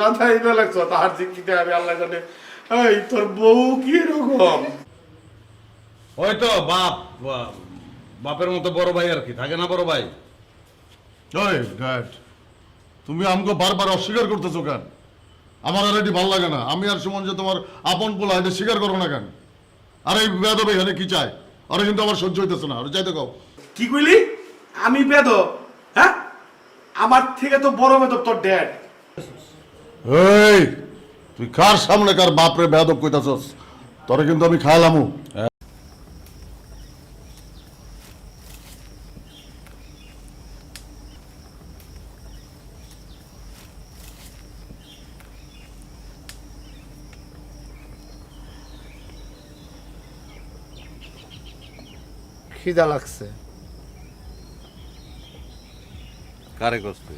যাতাই না লাগছো তাহার জিকিতে আমি আল্লাহ জানে। এই তোর বউ কি রকম? ওই তো বাপের মতো বড় ভাই আর কি, থাকে না বড় ভাই? ওই ড্যাড, তুমি আমাকে বারবার অস্বীকার করতেছো কেন? আমার আর এটি ভালো লাগে না। আমি আর সুমন যে তোমার আপন পোলা, এটা স্বীকার করো না কেন? আর এই বেদব এখানে কি চায়? আরে কিন্তু আমার সহ্য হইতেছে না, আরে যাইতে কও। কি কইলি? আমি বেদব? হ্যাঁ, আমার থেকে তো বড় বেদব তোর ড্যাড। এই তুই কার সামনে কার বাপরে বেদব কইতাছস? তোরে কিন্তু আমি খাইলামু। খিদা লাগছে। কারে করতে?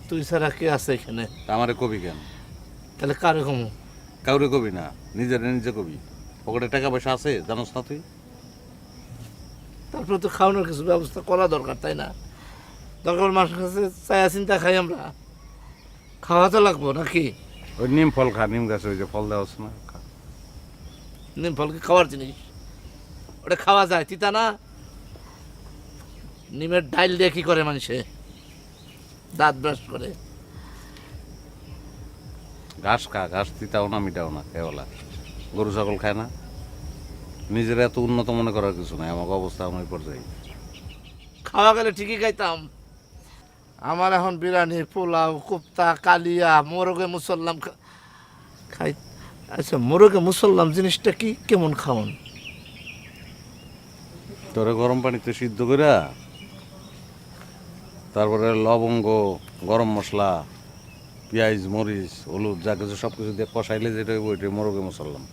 তুই ছাড়া কে আছে এখানে? আমারে কবি কেন? তাহলে কারে কমু? কাউরে কবি না, নিজের নিজে কবি। পকেটে টাকা পয়সা আছে জানোস না তুই? তারপরে তো খাওয়ানোর কিছু ব্যবস্থা করা দরকার, তাই না? দরকার মানুষের কাছে চায়া চিন্তা খাই আমরা, খাওয়া তো লাগবো নাকি? ওই নিম ফল খা, নিম গাছে ওই যে ফল দেওয়া আছে না, খা। নিম ফল কি খাওয়ার জিনিস? ওটা খাওয়া যায়, তিতা না? নিমের ডাইল দিয়ে কি করে মানুষে? দাঁত ব্রাশ করে। ঘাস খা, ঘাস তিতাও না মিটাও না, কেবলা গরু ছাগল খায় না। নিজের এত উন্নত মনে করার কিছু নাই, আমাকে অবস্থা আমার পর্যায়ে। খাওয়া গেলে ঠিকই খাইতাম। আমার এখন বিরিয়ানি, পোলাও, কোপ্তা, কালিয়া, মোরগে মুসল্লাম খাই। আচ্ছা, মোরগে মুসল্লাম জিনিসটা কি, কেমন খাওন? তোরে গরম পানিতে সিদ্ধ কইরা তারপরে লবঙ্গ, গরম মশলা, পেঁয়াজ, মরিচ, হলুদ যা কিছু সব কিছু দিয়ে কষাইলে যেটা ওইটা মোরগে মশাল্লাম।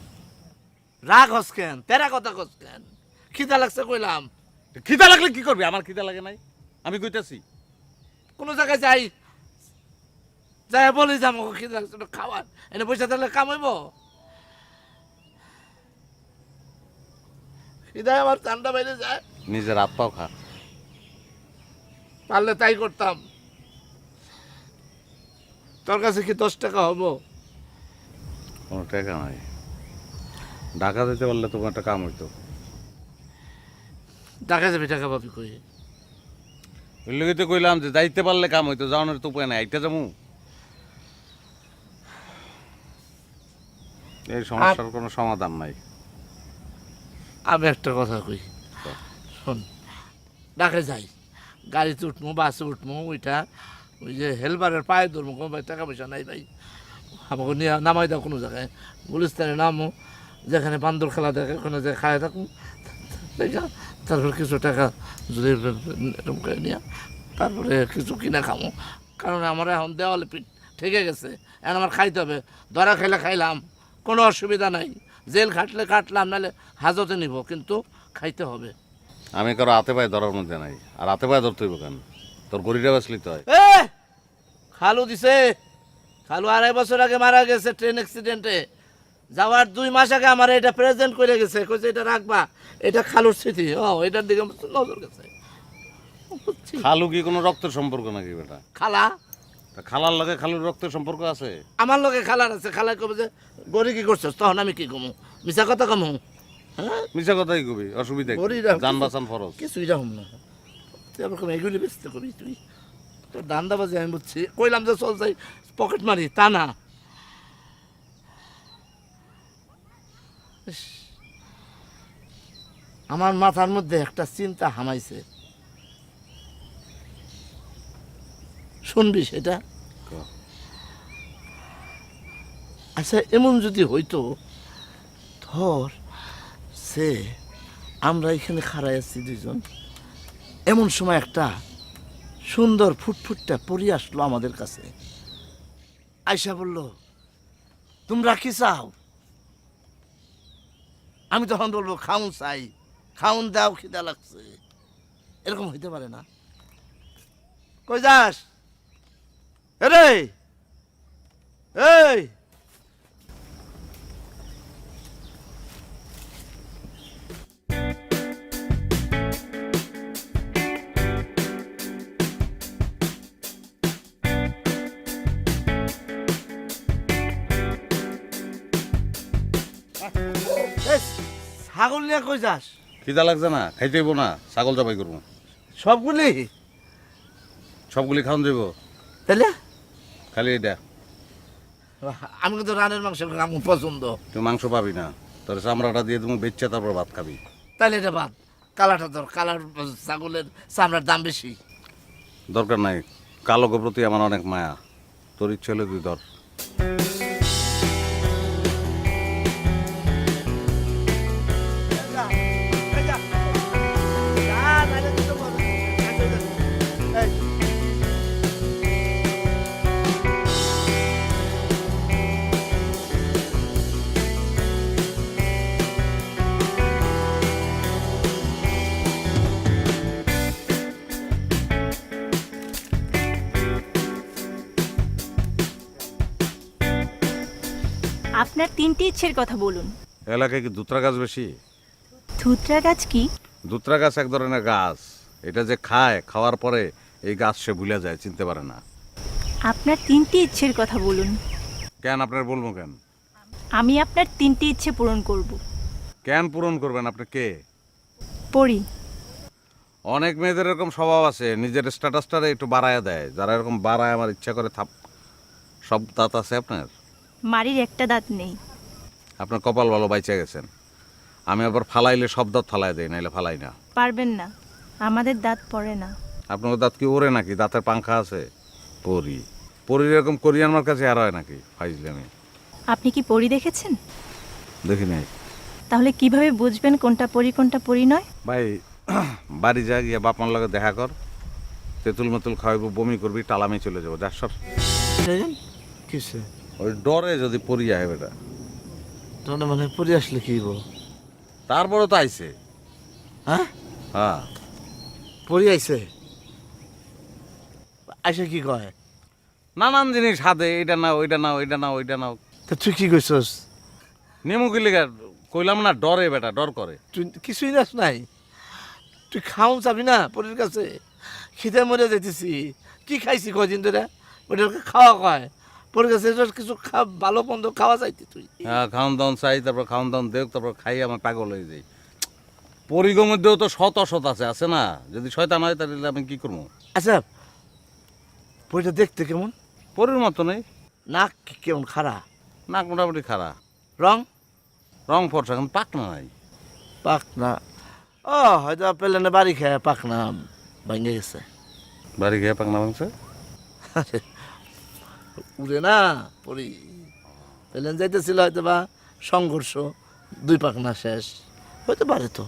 রাগ হস কেন? তেরা কথা কস কেন? খিদা লাগছে কইলাম। খিদা লাগলে কি করবি? আমার খিদা লাগে নাই, আমি কইতাছি। কোনো জায়গায় যাই, যাই বলি যে আমাকে খিদা লাগছে, খাওয়ার এনে পয়সা তাহলে কামাইব? খিদায় আমার ঠান্ডা বাইরে যায়। নিজের হাত পাও খা। পারলে তাই করতাম। তোর কাছে কি 10 টাকা হবো? কোনো টাকা নাই। ঢাকা দিতে পারলে তোমার একটা কাম হইতো। টাকা যাবে, টাকা পাবি কই? ওই লোকে তো কইলাম যে যাইতে পারলে কাম হইতো, যাওয়ানোর তো উপায় নাই, আইটা যাবো। এই সমস্যার কোনো সমাধান নাই। আমি একটা কথা কই, শোন। ঢাকা যাই, গাড়িতে উঠবো, বাসে উঠবো, ওইটা ওই যে হেলপারের পায়ে ধরবো, কোনো ভাই টাকা পয়সা নাই ভাই, আমাকে নিয়ে নামাই দাও কোনো জায়গায়, গুলিস্তানে নামো, যেখানে বান্দর খেলা দেখে ওখানে যে খায় থাকুন, তারপরে কিছু টাকা যদি এরকম করে নিয়ে তারপরে কিছু কিনা খামো। কারণ আমার এখন দেওয়ালে পিঠ ঠেকে গেছে, এখন আমার খাইতে হবে। ধরা খাইলে খাইলাম, কোনো অসুবিধা নাই। জেল খাটলে খাটলাম, নাহলে হাজতে নিব, কিন্তু খাইতে হবে। আমি কারো হাতে পায়ে ধরার মধ্যে নাই, আর হাতে পায়ে ধরতে হইব কেন? তোর গরিটা বাঁচলি তো হয়। এ খালু দিছে, খালু 2.5 বছর আগে মারা গেছে ট্রেন অ্যাক্সিডেন্টে। যাওয়ার 2 মাস আগে আমার এটা প্রেজেন্ট করে গেছে, কইছে এটা রাখবা, এটা খালুর স্মৃতি। এটার দিকে আমার নজর গেছে। খালু কি কোনো রক্তের সম্পর্ক নাকি বেটা? খালা, তা খালার লগে খালুর রক্তের সম্পর্ক আছে? আমার লোকে খালার আছে। খালা কবে যে গড়ি কি করছস, তখন আমি কি কমু? মিছা কথা কমু? হ্যাঁ, মিছা কথাই কবি, অসুবিধা কি? গরিরা জান বাঁচান ফরজ। কিছুই রাখুন না। তুই আবার কম এগুলি বেচতে করবি? তুই তোর দান্দাবাজি আমি বুঝছি, কইলাম যে চল যাই পকেট মারি, তা না। ইস, আমার মাথার মধ্যে একটা চিন্তা হামাইছে, শুনবি সেটা? আচ্ছা, এমন যদি হইতো, ধর সে আমরা এখানে খাড়াই আছি দুইজন, এমন সময় একটা সুন্দর ফুটফুটটা পরি আসলো আমাদের কাছে, আয়সা বলল, তোমরা কি চাও? আমি তখন বলবো, খাউন চাই, খাউন দাও, খিদা লাগছে। এরকম হইতে পারে না? কই যাস রে? এই হাগল নিয়ে কই যাস? খিদা লাগছে না, খাইতেইব না, ছাগল জবাই করবো। সবগুলি? সবগুলি খাওয়ান যাইব, তাহলে খালি এটা। আমি কিন্তু রানের মাংস আমার পছন্দ। তুই মাংস পাবি না, তোর চামড়াটা দিয়ে তুমি বেচছে তারপর ভাত খাবি। তাহলে এটা বাদ, কালাটা ধর, কালার ছাগলের চামড়ার দাম বেশি। দরকার নাই, কালোকে প্রতি আমার অনেক মায়া, তোর ইচ্ছে হলে তুই ধর। আপনার 3টি ইচ্ছের কথা বলুন। এলাকায় কি দুত্রা গাছ বেশি? ধুতরা গাছ কি? দুত্রা গাছ এক ধরনের গাছ, এটা যে খায়, খাওয়ার পরে এই গাছ সে ভুলে যায়, চিনতে পারে না। আপনার 3টি ইচ্ছের কথা বলুন। কেন আপনার বলবো কেন? আমি আপনার 3টি ইচ্ছে পূরণ করব। কেন পূরণ করবেন? আপনি কে? পড়ি। অনেক মেয়েদের এরকম স্বভাব আছে, নিজের স্ট্যাটাসটারে একটু বাড়ায় দেয়, যারা এরকম বাড়ায় আমার ইচ্ছা করে থাপ। সব দাঁত আছে আপনার? মাড়ির একটা দাঁত নেই। আপনার কপাল ভালো, বাইচা গেছেন। আমি আবার ফালাইলে সব দাঁত ফালাই দেয়, নাইলে ফালাই না। পারবেন না, আমাদের দাঁত পড়ে না। আপনার দাঁত কি ওরে নাকি? দাঁতের পাংখা আছে? পরি পরির এরকম কোরিয়ান মার কাছে আর হয় নাকি? ফাইজলামি। আপনি কি পরি দেখেছেন? দেখি নাই। তাহলে কিভাবে বুঝবেন কোনটা পরি কোনটা পরি নয়? ভাই বাড়ি যা, গিয়া বাপমার লগে দেখা কর, তেঁতুল মেতুল খাওয়াইব, বমি করবি, টালামে চলে যাবো। যাস সর। কিসে? ওই ডরে যদি পরি যায় বেটা। তোর মানে পরে আসলে কি বল? তারপরে তো আইছে। হ্যাঁ, হ্যাঁ, পরে আইছে। আইসে কি কয়? নানান জিনিস হাতে, এটা নাও, ওইটা নাও, ওইটা নাও, ওইটা নাও। তা তুই কি কইছস? নেমু কিলিগা কইলাম না, ডরে বেটা, ডর করে। তুই কিছুই নাস নাই? তুই খাও যাবি না পরের কাছে? খিদে মরে যেতেছি। কি খাইছি কয়দিন ধরে? ওটাকে খাওয়া কয় পরের কাছে। কিছু ভালো মন্দ খাওয়া যাইতে তুই। হ্যাঁ, খাওয়ান দাওয়ান চাই, তারপর খাওয়ান দাওয়ান দেখ, তারপর খাই আমার পাগল হয়ে যাই। পরিগর মধ্যেও তো শত অসৎ আছে না? যদি শয়তান হয় তাহলে আমি কি করবো? আচ্ছা, বইটা দেখতে কেমন? পরির মতো নেই। নাক কেমন খাড়া? নাক মোটামুটি খারাপ, রং? রং ফর্সা, এখন পাকনা নাই। পাকনা? ও হয়তো পেলেনে বাড়ি খেয়ে পাকনা ভেঙে গেছে। বাড়ি গিয়ে পাকনা ভাঙছে। উড়ে না পরি, পেলেন যাইতেছিল হয়তো বা সংঘর্ষ, 2 পাকনা শেষ হয়তো পারে। তো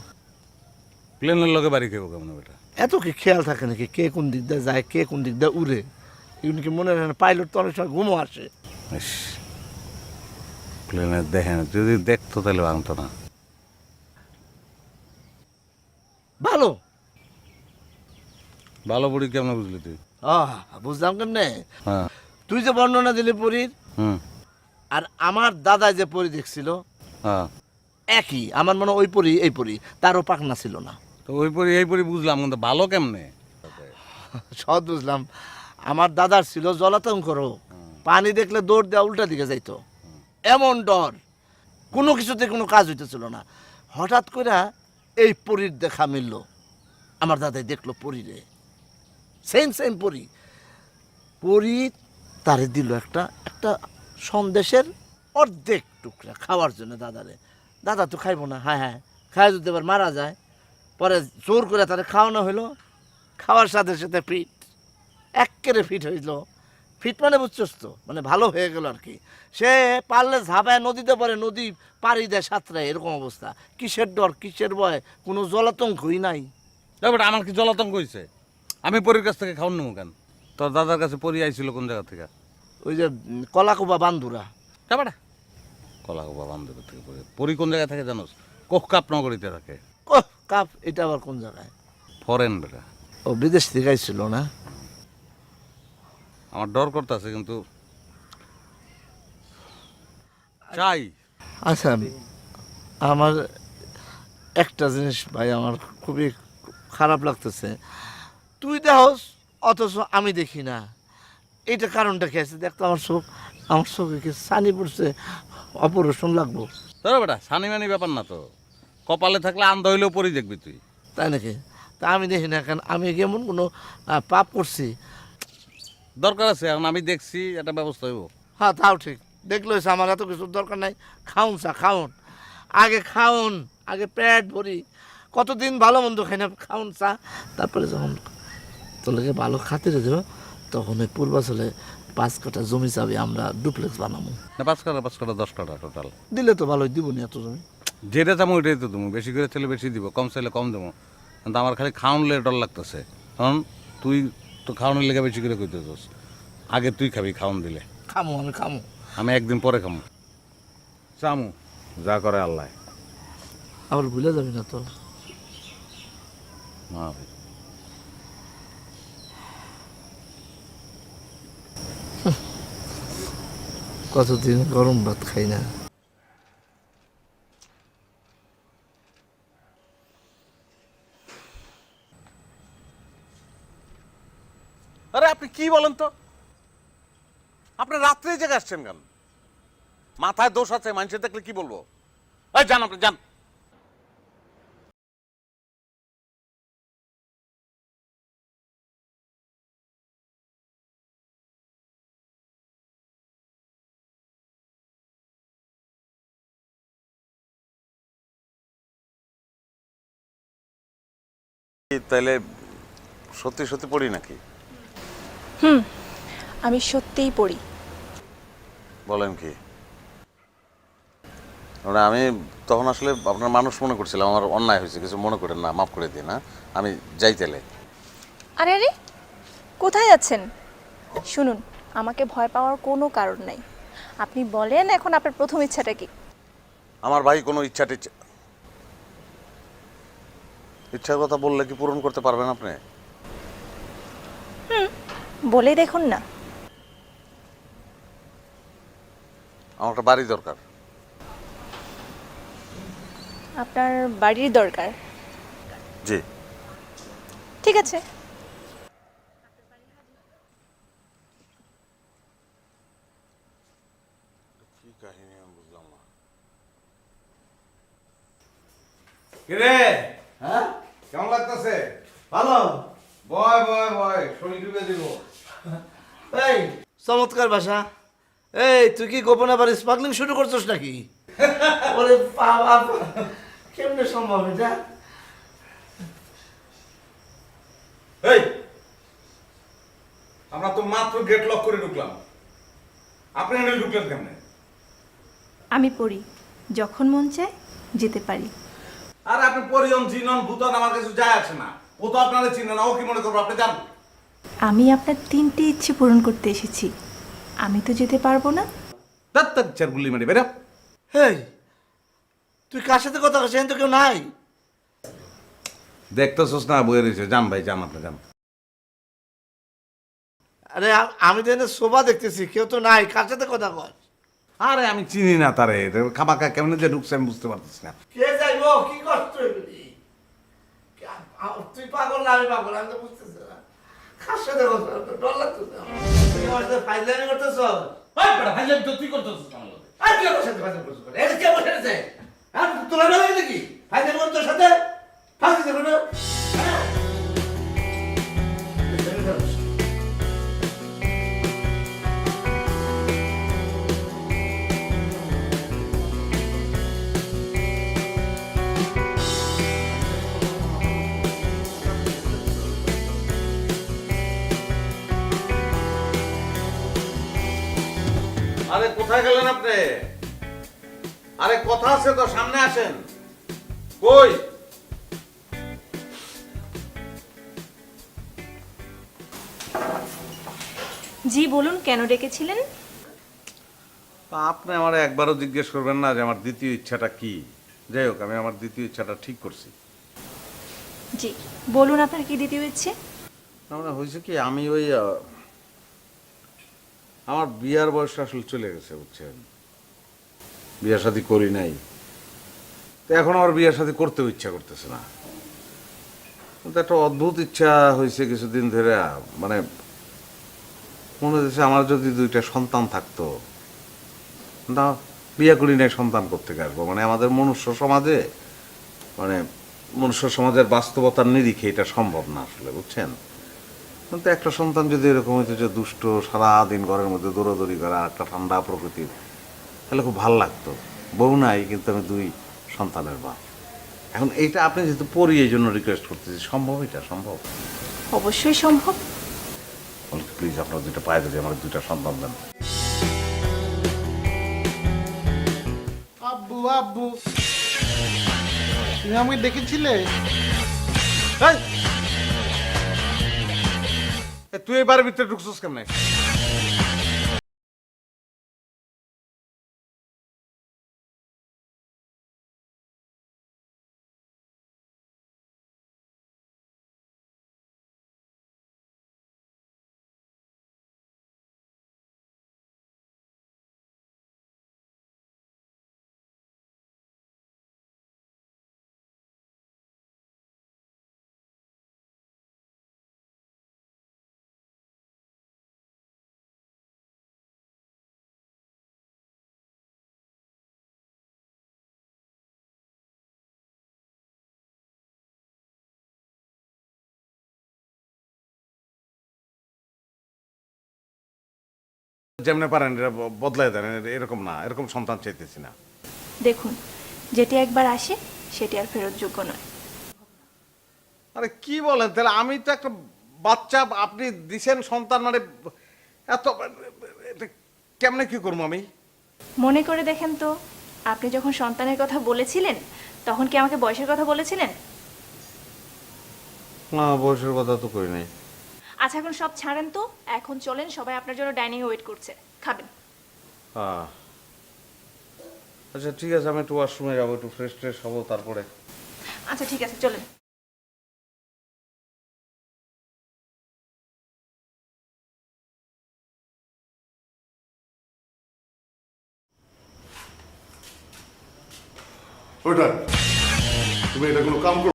প্লেনের লগে বাড়ি খেয়ে কেমন বেটা? এত কি খেয়াল থাকে নাকি কে কোন দিক দিয়ে যায়, কে কোন দিক দিয়ে উড়ে? এগুলো কি মনে হয় না? পাইলট তো অনেক সময় ঘুমো আসে। ইস, প্লেনের দেখেন, যদি দেখতো তাহলে ভাঙতো না। ভালো। ভালো পড়ি কেমন বুঝলি তুই? বুঝলাম কেমনে। হ্যাঁ। তুই যে বর্ণনা দিলি পরীর, হুম। আর আমার দাদা যে পরী দেখছিল হ্যাঁ, একই। আমার মনে হয় ওই পরী এই পরী, তারও পাকনা ছিল না। তো ওই পরি এই পরি বুঝলাম, কিন্তু ভালো কেমনে? সব বুঝলাম। আমার দাদার ছিল জলাতঙ্ক রোগ, পানি দেখলে দৌড় দেওয়া উল্টা দিকে যাইতো, এমন ডর, কোনো কিছুতে কোনো কাজ হইতেছিল না। হঠাৎ করে এই পরীর দেখা মিলল। আমার দাদাই দেখলো পরীরে, সেম সেম পরী। পরী তারে দিল একটা একটা সন্দেশের অর্ধেক টুকরা খাওয়ার জন্য দাদারে। দাদা তো খাইব না, হ্যাঁ হ্যাঁ খায় যদি আবার মারা যায়। পরে জোর করে তারে খাওয়ানো হইলো, খাওয়ার সাথে সাথে ফিট, এক্কেরে ফিট হইল। ফিট মানে বুঝছস তো, মানে ভালো হয়ে গেল আর কি। সে পারলে ঝাঁপায় নদীতে পড়ে, নদী পাড়ি দেয় সাঁতরায়, এরকম অবস্থা। কিসের ডর, কিসের ভয়, কোনো জলাতঙ্কই নাই। বেটা আমার কি জলাতঙ্ক হয়েছে? আমি পরির কাছ থেকে খাওয়ান নেবো কেন? তোর দাদার কাছে পরি আইছিল কোন জায়গা থেকে? ওই যে কলাকুবা বান্ধুরা। বেটা কলাকোবা বান্ধব থেকে পরি। পরি কোন জায়গায় থাকে জানোস? কোহকাপ নগরীতে থাকে। কহ কাপ, এটা আবার কোন জায়গায়? ফরেন বেটা। ও বিদেশ থেকে আইছিল না? আমার ডর করতেছে কিন্তু চাই। আচ্ছা, আমার একটা জিনিস ভাই আমার খুবই খারাপ লাগতেছে। তুই দেখস অথচ আমি দেখি না। এইটা কারণটা কি আছে? দেখতো আমার চোখে কি সানি পড়ছে, অপারেশন লাগবো। তোর বেটা সানি মানি ব্যাপার না তো, কপালে থাকলে আন্ধ হইলেও পরি দেখবি তুই। তাই নাকি? তা আমি দেখি না, কেন আমি কেমন কোনো পাপ করছি? দরকার আছে, এখন আমি দেখছি একটা ব্যবস্থা হইব। হ্যাঁ, তাও ঠিক। দেখলো আমার এত কিছু দরকার নাই। খাউন চা খাউন, আগে খাউন, আগে পেট ভরি। কতদিন ভালো মন্দ খাই না, খাউন চা। তারপরে যখন তোকে ভালো খাতিরে দেবো, তখন ওই পূর্বাচলে 5 কাঠা জমি চাবি, আমরা ডুপ্লেক্স বানাবো। না 5 কাঠা 10 কাঠা টোটাল দিলে তো ভালোই, দিব নি এত জমি। যেটা চামো ওইটাই তো তুমি, বেশি করে চাইলে বেশি দিব, কম চাইলে কম দেবো। কিন্তু আমার খালি খাওয়ানলে ডর লাগতেছে। কারণ তুই তো খাওয়ানোর লেগে বেশি করে কইতেছিস, আগে তুই খাবি খাওয়ান দিলে। খামো, আমি খামো। আমি একদিন পরে খামো। চামু যা করে আল্লাহ। আবার ভুলে যাবি না তো। না ভাই। কতদিন গরম ভাত খাই না। আরে আপনি কি বলেন তো? আপনি রাত্রে এই জায়গায় আসছেন কেন? মাথায় দোষ আছে, মানুষের দেখলে কি বলবো? এই যান, আপনি যান। তাহলে সত্যি সত্যি পড়ি নাকি? আমি সত্যিই পড়ি। বলেন কি? মানে আমি তখন আসলে আপনার মানুষ মনে করছিলাম, আমার অন্যায় হয়েছে, কিছু মনে করেন না, মাফ করে দিন। না আমি যাই তাহলে। আরে আরে, কোথায় যাচ্ছেন? শুনুন, আমাকে ভয় পাওয়ার কোনো কারণ নাই। আপনি বলেন এখন আপনার প্রথম ইচ্ছাটা কি? আমার ভাই কোনো ইচ্ছার কথা বললে কি পূরণ করতে পারবেন আপনি? বলেই দেখুন না। আমার একটা বাড়ি দরকার। আপনার বাড়ির দরকার? জি। ঠিক আছে। কি কাহিনী আমি বুঝলাম না। কিরে, হ্যাঁ, কেমন লাগতেছে? ভালো। বয় বয় বয়, শরীর ডুবে দিব। এই চমৎকার ভাষা। এই তুই কি গোপনে আবার স্মাগলিং শুরু করছিস নাকি? ওরে বাবা, কেমনে সম্ভব এটা? এই, আমরা তো মাত্র গেট লক করে ঢুকলাম, আপনি এনে ঢুকলেন কেমনে? আমি পড়ি, যখন মন চায় যেতে পারি। আর আপনি পরিয়ন জিনন ভূতন আমার কাছে যায় আছে না, ও তো আপনারা চিনে না, ও কি মনে করবো আপনি যান? আমি আপনার 3টি ইচ্ছে পূরণ করতে এসেছি, আমি তো যেতে পারবো না। তার চার গুলি মারি বেরো। হেই, তুই কার সাথে কথা বলছিস? তো কেউ নাই। দেখতেছস না বয়ে রয়েছে, যান ভাই যান, আপনি যান। আরে আমি তো এনে শোভা দেখতেছি, কেউ তো নাই। কার সাথে কথা কর? আরে আমি চিনি না তারে, খামাকা কেমন যে ঢুকছে আমি বুঝতে পারতেছি না। কে যাইব? কি কষ্ট এগুলি? তুই পাগল না আমি পাগল, আমি তো বুঝতেছি না। কার সাথে কথা? ডর লাগতেছে আমার। তুই আমার সাথে ফাইজলামি করতেছ? তুই করতেছিস আমার লগে? আর তুই আমার সাথে ফাইজলামি করতেছ? এটা কে বসে আছে? হ্যাঁ, তোলা না লাগে নাকি? ফাইজলামি করতো তোর সাথে? ফাঁসি দেবো না? হ্যাঁ? আরে কোথায় গেলেন আপনি? আরে কথা আছে তো, সামনে আসেন। কই? জি বলুন, কেন ডেকেছিলেন? আপনি আমার একবারও জিজ্ঞেস করবেন না যে আমার দ্বিতীয় ইচ্ছাটা কি? যাই হোক, আমি আমার দ্বিতীয় ইচ্ছাটা ঠিক করছি। জি বলুন, আপনার কি দ্বিতীয় ইচ্ছে? আমরা হয়েছে কি, আমি ওই আমার বিয়ার বয়সটা আসলে চলে গেছে, বুঝছেন? বিয়া শাদী করি নাই, তো এখন আমার বিয়া শাদী করতেও ইচ্ছা করতেছে না। কিন্তু একটা অদ্ভুত ইচ্ছা হয়েছে কিছুদিন ধরে, মানে মনে হচ্ছে আমার যদি 2টা সন্তান থাকতো। না, বিয়া করি নাই, সন্তান করতে আসবো? মানে আমাদের মনুষ্য সমাজে মানে মনুষ্য সমাজের বাস্তবতার নিরিখে এটা সম্ভব না আসলে, বুঝছেন? কিন্তু একটা সন্তান যদি এরকম হইতো যে দুষ্ট, সারাদিন ঘরের মধ্যে দৌড়াদৌড়ি করা, একটা ঠান্ডা প্রকৃতির, তাহলে খুব ভালো লাগতো। বউ নাই, কিন্তু আমি 2 সন্তানের বাপ। এখন এইটা আপনি যেহেতু পড়ি, এই জন্য রিকোয়েস্ট করতেছি, সম্ভব? এটা সম্ভব? অবশ্যই সম্ভব। প্লিজ আপনার 2টা পায়ে ধরে আমার 2টা সন্তান দেন। আব্বু আব্বু, তুমি আমাকে দেখেছিলে? এই! তুই এই বাড়ির ভিতরে ঢুকছিস কেমনে? যেমনে পারেন এটা বদলাই দেন, এরকম না, এরকম সন্তান চাইতেছি না। দেখুন, যেটি একবার আসে সেটি আর ফেরত যোগ্য নয়। আরে কি বলেন? তাহলে আমি তো একটা বাচ্চা আপনি দিছেন সন্তান, মানে এত এটা কেমনে কি করবো আমি? মনে করে দেখেন তো, আপনি যখন সন্তানের কথা বলেছিলেন তখন কি আমাকে বয়সের কথা বলেছিলেন? না, বয়সের কথা তো করি নাই। আচ্ছা, এখন সব ছাড়েন তো, এখন চলেন, সবাই আপনার জন্য ডাইনিং ওয়েট করছে, খাবেন। আচ্ছা ঠিক আছে, আমি একটু ওয়াশরুমে যাবো, একটু ফ্রেশ ট্রেশ হবো, তারপরে। আচ্ছা ঠিক আছে, চলেন। ওইটা তুমি এটা কোনো কাম করো?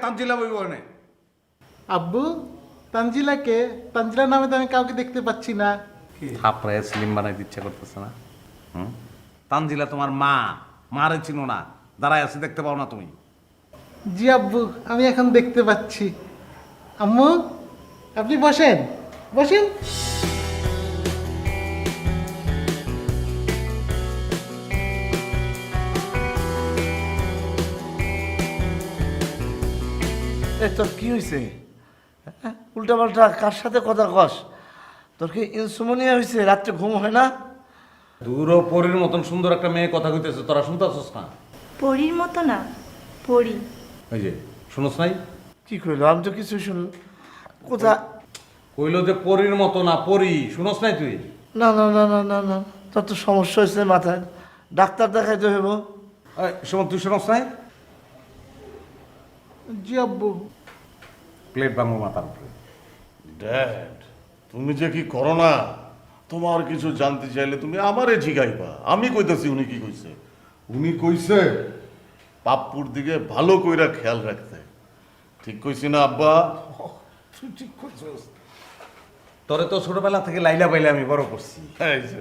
তানজিলা বইব না। আব্বু, তানজিলাকে? তানজিলা নামে তো আমি কাউকে দেখতে পাচ্ছি না। থাপড়ায় স্লিম বানাইতে ইচ্ছা করতেছে না? তানজিলা তোমার মা, মারে চিনো না, দাঁড়ায় আছে, দেখতে পাও না তুমি? জি আব্বু, আমি এখন দেখতে পাচ্ছি। আম্মু, আপনি বসেন, বসেন। এই তোর কি হয়েছে? উল্টা পাল্টা কার সাথে কথা কস? তোর কি ইনসুমনিয়া হয়েছে? রাত্রে ঘুম হয় না? দূর পরীর মতন সুন্দর একটা মেয়ে কথা কইতেছে, তোরা শুনতেছস না? পরীর মতো না, পরী। ওই যে শুনোস নাই? কি কইলো? আমি তো কিছু শুন কোথা কইলো যে পরীর মতো না, পরী। শুনোস নাই তুই? না না না না না না, তোর তো সমস্যা হয়েছে মাথায়, ডাক্তার দেখাইতে হইব। সুমন, তুই শুনোস নাই? জি আব্বু। প্লেট ভাঙবো মাথার উপরে। ড্যাড, তুমি যে কি করো না, তোমার কিছু জানতে চাইলে তুমি আমারে জিগাইবা। আমি কইতাছি উনি কি কইছে। উনি কইছে পাপ্পুর দিকে ভালো কইরা খেয়াল রাখতে। ঠিক কইছি না আব্বা? তুই ঠিক করছিস। তোরে তো ছোটবেলা থেকে লাইলা বাইলে আমি বড় করছি। এই যে।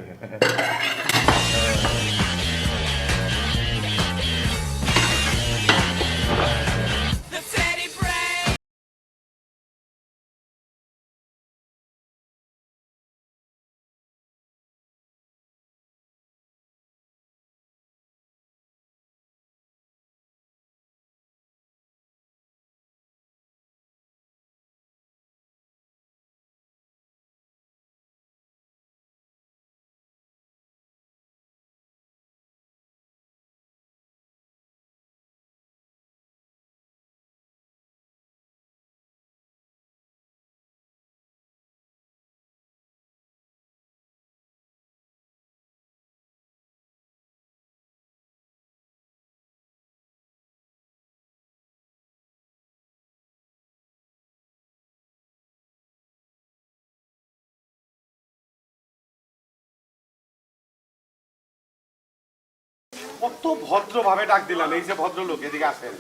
কত ভদ্রভাবে ডাক দিলাম, এই যে ভদ্রলোক এদিকে আসেন।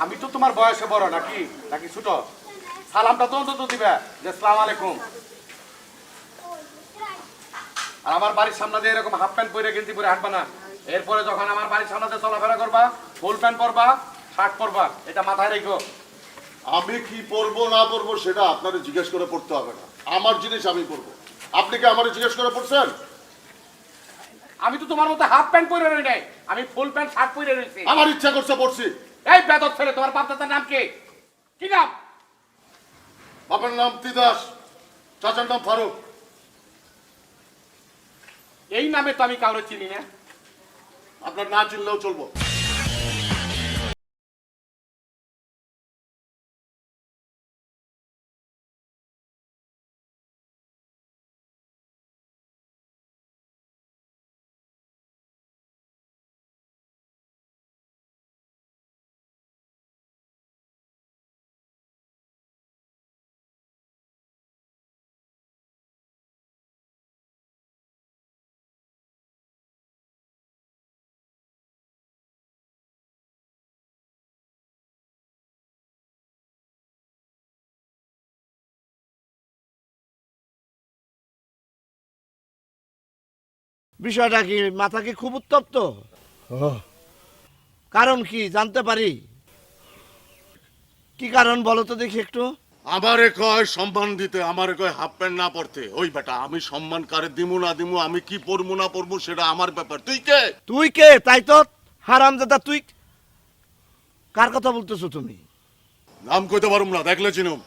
আমি তো তোমার বয়সে বড় নাকি নাকি ছোট? সালামটা তো অন্তত দিবে যে আসসালামু আলাইকুম। আর আমার বাড়ির সামনে দিয়ে এরকম হাফ প্যান্ট পরে গেঞ্জি পরে হাঁটবা না। এরপরে যখন আমার বাড়ির সামনে দিয়ে চলাফেরা করবা, ফুল প্যান্ট পরবা, শার্ট পরবা, এটা মাথায় রেখো। আমি কি পরবো না পরবো সেটা আপনারে জিজ্ঞেস করে পড়তে হবে না। আমার জিনিস আমি পরবো। আপনি কি আমারে জিজ্ঞেস করে পড়ছেন? আমি তো তোমার মতো হাফ প্যান্ট পরে রই নাই, আমি ফুল প্যান্ট শার্ট পরে রয়েছি। আমার ইচ্ছা করছে পড়ছি। এই বেদব ছেলে, তোমার বাপ দাদার নাম কি? কি নাম? বাবার নাম তিদাস, চাচার নাম ফারুক। এই নামে তো আমি কাউরে চিনি না। আপনার না চিনলেও চলবো। বিষয়টা কি? মাথা কি খুব উত্তপ্ত? কারণ কি জানতে পারি? কি কারণ বলো তো দেখি একটু। আমারে কয় সম্মান দিতে, আমারে কয় হাফ প্যান্ট না পরতে। ওই বেটা, আমি সম্মান কারে দিমু না দিমু, আমি কি পরবো না পরবো সেটা আমার ব্যাপার। তুই কে? তুই কে? তাই তো হারামজাদা, তুই কার কথা বলতেছো তুমি? নাম কইতে পারুম না, দেখলে চিনুম।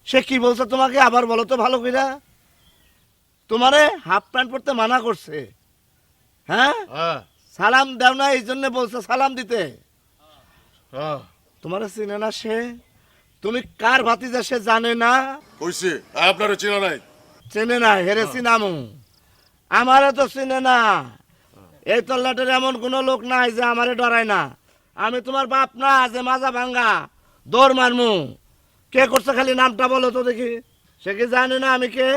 সে কি বলছে তোমাকে? আবার বলো তো ভালো কইরা। তোমারে হাফ প্যান্ট পরতে মানা করছে? হ্যাঁ, হ্যাঁ সালাম দাও না এই জন্য বলছে সালাম দিতে। হ্যাঁ তোমারে চিনে না সে? তুমি কার ভাতিজা সে জানে না? কইছি আপনারে চিনা নাই। চেনে না? হেরে চিনামু? আমারে তো চিনে না। এই তল্লাটের এমন কোনো লোক নাই যে আমারে ডরায় না। আমি তোমার বাপ না যে মাজা ভাঙ্গা দৌড় মারমু। কে করছে খালি নামটা বলো তো দেখি। সে কি জানে না আমি কে?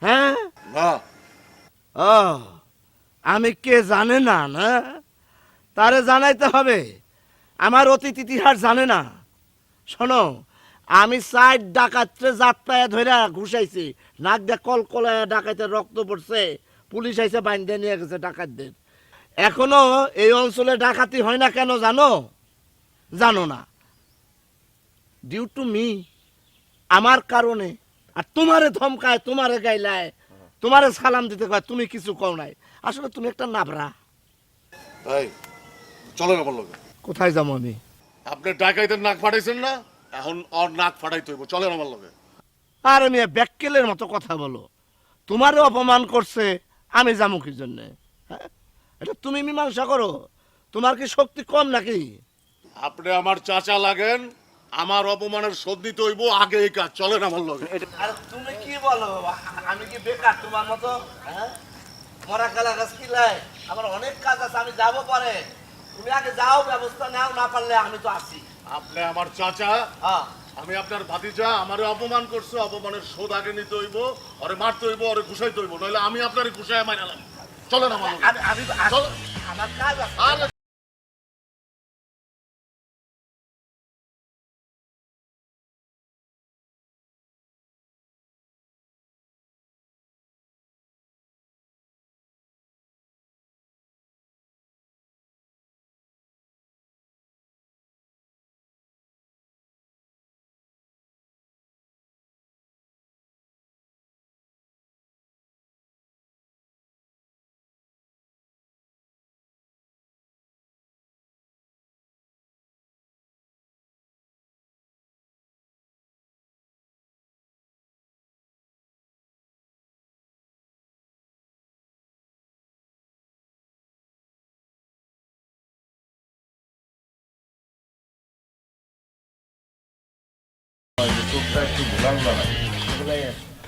হ্যাঁ, না ও আমি কে জানে না? না, তারে জানাইতে হবে। আমার অতীত ইতিহাস জানে না। শোনো, আমি সাইড ডাকাতরে যাত্রায় ধরে ঘুষাইছি, নাক দিয়ে কলকলায় ডাকাতের রক্ত পড়ছে, পুলিশ আইসে বাইন্ধে নিয়ে গেছে ডাকাতদের। এখনো এই অঞ্চলে ডাকাতি হয় না কেন জানো? জানো না? ডিউ টু মি, আমার কারণে। আর তোমারে ধমকায়, তোমারে গাইলায়, তোমারে সালাম দিতে কয়, তুমি কিছু কও নাই। আসলে তুমি একটা নাবরা। এই চলেন আমার লগে। কোথায় যাবো আমি? আপনি ডাকাইতের নাক ফাটাইছেন না, এখন ওর নাক ফাটাইতে হইব। চলেন আমার লগে। আর আমি ব্যাককেলের মতো কথা বলো। তোমারও অপমান করছে, আমি যাবো কি জন্যে? হ্যাঁ, এটা তুমি মীমাংসা করো। তোমার কি শক্তি কম নাকি? আপনি আমার চাচা লাগেন, আমার অপমানের শোধ নিতে হইব, আগে এই কাজ চলেন আমার লগে। আর তুমি কি বলো বাবা, আমি কি বেকার তোমার মতো? হ্যাঁ, মরা কালা গাছ কিলাই, আমার অনেক কাজ আছে, আমি যাবো পরে। তুমি আগে যাও, ব্যবস্থা নাও, না পারলে আমি তো আছি। আপনি আমার চাচা, হ্যাঁ, আমি আপনার ভাতিজা, আমারে অপমান করছে, অপমানের শোধ আগে নিতে হইব, ওরে মারতে হইব, ওরে ঘুষাইতে হইব, নইলে আমি আপনারে ঘুষায় মাইরালাম। চলেন আমার লগে। আমি তো আছি। চলো। আমার কাজ আছে। আরে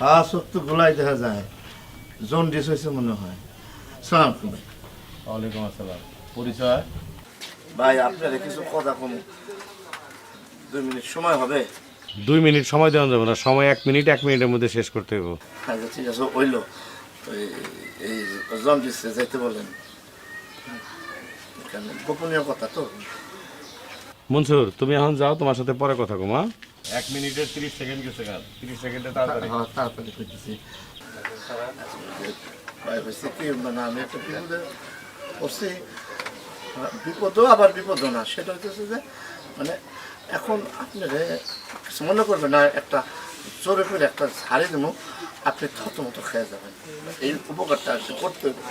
হ্যাঁ, চোখ তো গোলাই দেখা যায়, জন্ডিস হয়েছে মনে হয়। সালাম ভাই। ওয়ালাইকুম আসসালাম। পরিচয়? ভাই আপনার কিছু কথা কম, 2 মিনিট সময় হবে? 2 মিনিট সময় দেওয়া যাবে না, সময় 1 মিনিট, 1 মিনিটের মধ্যে শেষ করতে হবে। আচ্ছা ঠিক আছে, ওইলো এই জন্ডিসে যাইতে বলেন, গোপনীয় কথা তো। মনসুর, তুমি এখন যাও, তোমার সাথে পরে কথা কম। 1 মিনিটের 30 সেকেন্ড গেছে, 30 সেকেন্ডে তাড়াতাড়ি। হ্যাঁ, তাড়াতাড়ি করতেছি। ভাই হয়েছে কি, মানে আমি একটা বিপদে পড়ছি, বিপদও আবার বিপদও না। সেটা হইতেছে যে মানে এখন আপনার কিছু মনে করবেন না, একটা জোরে করে একটা ঝাড়ি দেবো, আপনি থত মতো খেয়ে যাবেন। এই উপকারটা আসলে করতে হবে।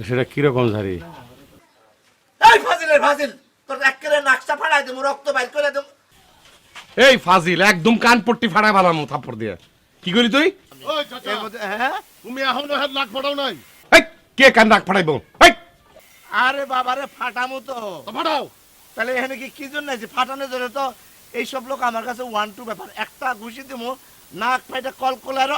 সেটা কিরকম ঝাড়ি? এই ফাজিলের ফাজিল, তোর একেবারে নাকটা ফাড়াই দেবো, রক্ত বাইর করে দেবো। এই ফাজিল, একদম কান পট্টি ফাড়া বানামু থাপ্পড় দিয়ে। কি করি তুই? ওই চাচা, হ্যাঁ, তুমি এখনো হাত নাক ফাটাও নাই? এই, কে কান নাক ফাটাইবো? এই, আরে বাবারে ফাটামো তো। তো ফাটাও। তাহলে এখানে কি জন্য আছে ফাটানোর জন্য? তো এইসব লোক আমার কাছে 1-2 ব্যাপার, একটা ঘুষি দেবো, নাক ফাইটা কলকলার।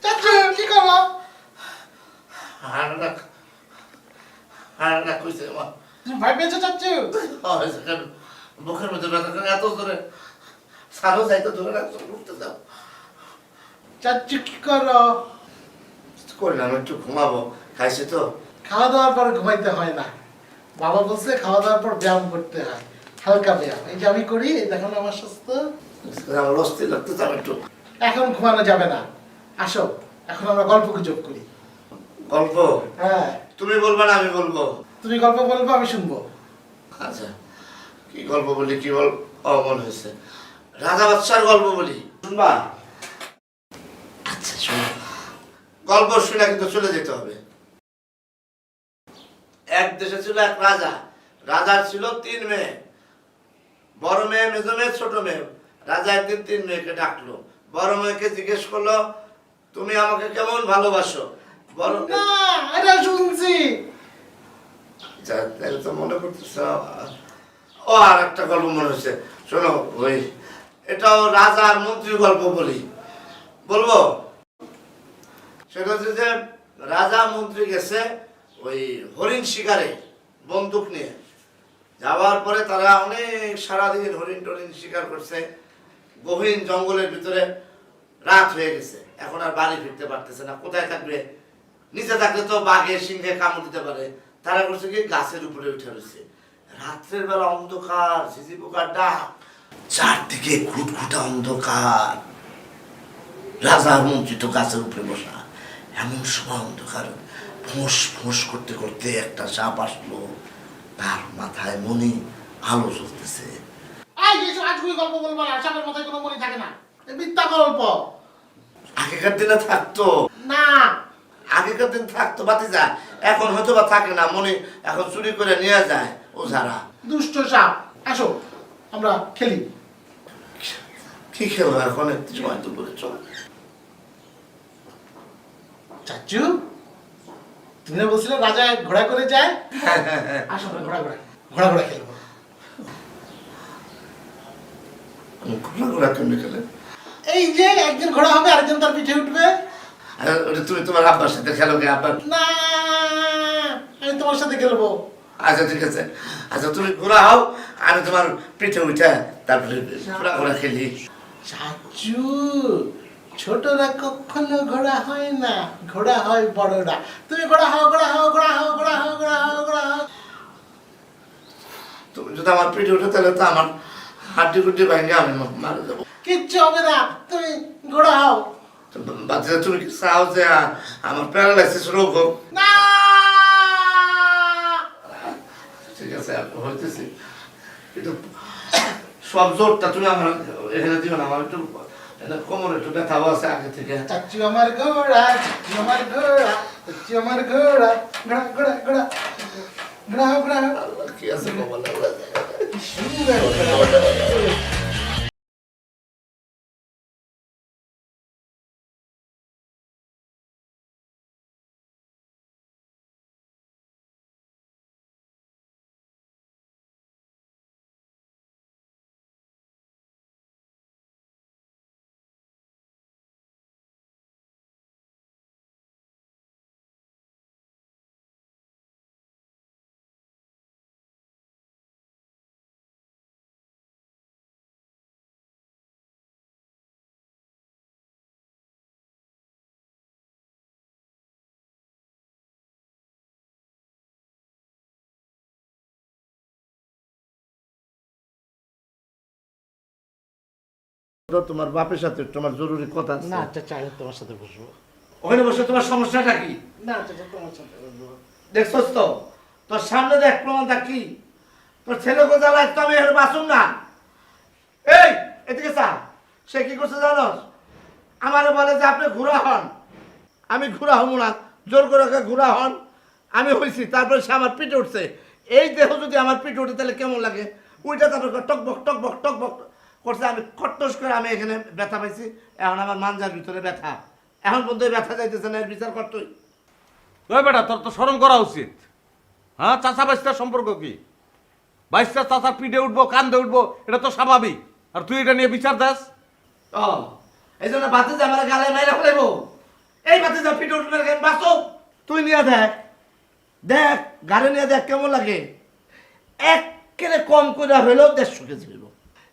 চাচু কি করো? হাড় কইছে আমার। তুমি ভয় পেয়েছো চাচু? মুখের মধ্যে ব্যথা করে এত ধরে সারো যাইতে ধরে রাখছো, উঠতে দাও। চাচু কি করো? করলাম একটু ঘুমাবো, খাইছে তো। খাওয়া দাওয়ার পর ঘুমাইতে হয় না, বাবা বলছে খাওয়া দাওয়ার পর ব্যায়াম করতে হয়, হালকা ব্যায়াম। এই যে আমি করি, দেখুন আমার স্বাস্থ্য। আমার অস্থির লাগতেছে, আমি একটু। এখন ঘুমানো যাবে না, আসো এখন আমরা গল্প গুজব করি। গল্প? হ্যাঁ, তুমি বলবা না আমি বলবো? তুমি গল্প বলবো, আমি শুনবো। আচ্ছা, কি গল্প বলি? কি বল মনে হয়েছে, রাজা বাদশার গল্প বলি, শুনবা? আচ্ছা শোনো, গল্প শুনে কিন্তু চলে যেতে হবে। এক দেশে ছিল এক রাজা, রাজার ছিল 3 মেয়ে, বড় মেয়ে, মেজো মেয়ে, ছোট মেয়ে। রাজা একদিন 3 মেয়েকে ডাকলো, বড় মেয়েকে জিজ্ঞেস করলো, তুমি আমাকে কেমন ভালোবাসো? বড় না, এটা শুনছি। তো মনে করতেছে, ও আর একটা গল্প মনে হচ্ছে, শোনো। ওই এটাও রাজা আর মন্ত্রীর গল্প বলি, বলবো? সেটা হচ্ছে যে রাজা মন্ত্রী গেছে ওই হরিণ শিকারে বন্দুক নিয়ে। যাওয়ার পরে তারা অনেক সারাদিন হরিণ টরিণ শিকার করছে, গহীন জঙ্গলের ভিতরে। রাত হয়ে গেছে, এখন আর বাড়ি ফিরতে পারতেছে না। কোথায় থাকবে? নিচে থাকলে তো বাঘে সিংহে কামড় দিতে পারে। তারা করছে কি, গাছের উপরে উঠে রয়েছে। রাত্রের বেলা অন্ধকার, ঝিঝি পোকার ডাক, চারদিকে ঘুটঘুটা অন্ধকার। রাজার মন্ত্রী তো গাছের উপরে বসা। এমন সময় অন্ধকার ফোঁস ফোঁস করতে করতে একটা সাপ আসলো, তার মাথায় মনি আলো জ্বলতেছে। এইসব আজগুবি গল্প বলবো না, সাপের মাথায় কোনো মনি থাকে না, এ মিথ্যা গল্প। আগেকার দিনে থাকতো, না, আগেকার দিন থাকতো বাতিজা, এখন হয়তো বা থাকে না, মনি এখন চুরি করে নিয়ে যায় ওঝারা। দুষ্ট সাপ। আসো আমরা খেলি। কি খেলো এখন একটু সময় তো বলেছ? চাচু, তুমি না বলছিলে রাজা ঘোড়া করে যায়? আসো আমরা ঘোড়া ঘোড়া ঘোড়া ঘোড়া খেলবো। ঘোড়া ঘোড়া কেমনি খেলে? এই যে একজন ঘোড়া হবে, আরেকজন তার পিঠে উঠবে। ওটা তুমি তোমার আব্বার সাথে খেলো গে? আব্বার না, আমি তোমার সাথে খেলবো। আচ্ছা ঠিক আছে, আচ্ছা তুমি ঘোড়া হও, আমি তোমার পিঠে উঠে তারপরে ঘোড়া ঘোড়া খেলি। চাচু, ছোটরা কখনো ঘোড়া হয় না, ঘোড়া হয় বড়রা। তুমি ঘোড়া হও, ঘোড়া হও, ঘোড়া হও, ঘোড়া হও, ঘোড়া হও, ঘোড়া হও। তুমি যদি আমার পিঠে উঠে তাহলে তো আমার হাড্ডি গুড্ডি ভাঙে আমি মারা যাবো। কিচ্ছু হবে না, তুমি ঘোড়া হও। বাচ্চা তুমি কি চাও যে আমার প্যারালাইসিস রোগ হোক? না, ঠিক আছে হইতেছি, কিন্তু সব জোরটা তুমি আমার এখানে দিও না, আমার একটু কোমরে একটু ব্যথাও আছে আগে থেকে। চাচু আমার ঘোড়া, চাচু আমার ঘোড়া, চাচু আমার ঘোড়া, ঘোড়া ঘোড়া ঘোড়া ঘোড়া হও, ঘোড়া হও। কি আছে কপালে আল্লাহ জানে। কি সুন্দর ঘোড়া। তোমার বাপের সাথে তোমার জরুরি কথা আছে। না চাচা, আমি তোমার সাথে বসবো। ওখানে বসে তোমার সমস্যাটা কি? না চাচা, তোমার সাথে বসবো। দেখছস তো, তোর সামনে দেখ প্রমাণটা কি। তোর ছেলে গোজালায় তো আমি এখানে বাসুম না। এই এদিকে চা। সে কি করছে জানোস? আমারে বলে যে আপনি ঘোড়া হন। আমি ঘোড়া হবো না, জোর করে ওকে ঘোড়া হন। আমি হয়েছি, তারপরে সে আমার পিঠে উঠছে। এই দেহ যদি আমার পিঠে উঠে তাহলে কেমন লাগে? ওইটা তারপর টকবক টকবক টকবক করছে, আমি খট্টস করে আমি এখানে ব্যথা পাইছি। এখন আমার মানজার ভিতরে ব্যথা, এখন পর্যন্ত ব্যথা যাইতেছে না, এর বিচার করতোই। ওই বেটা, তোর তো শরম করা উচিত। হ্যাঁ, চাচা বাইশটার সম্পর্ক কি? বাইশটা চাচা পিঠে উঠবো, কান্দে উঠবো, এটা তো স্বাভাবিক। আর তুই এটা নিয়ে বিচার দাস? ও এই জন্য বাতিজা আমার গালে মাইরা ফেলাইবো? এই বাতিজা পিঠে উঠবে কেন? বাঁচো তুই নিয়ে দেখ, দেখ গাড়ি নিয়ে দেখ কেমন লাগে। এক কেলে কম করে হইলেও 150 কেজি হইব।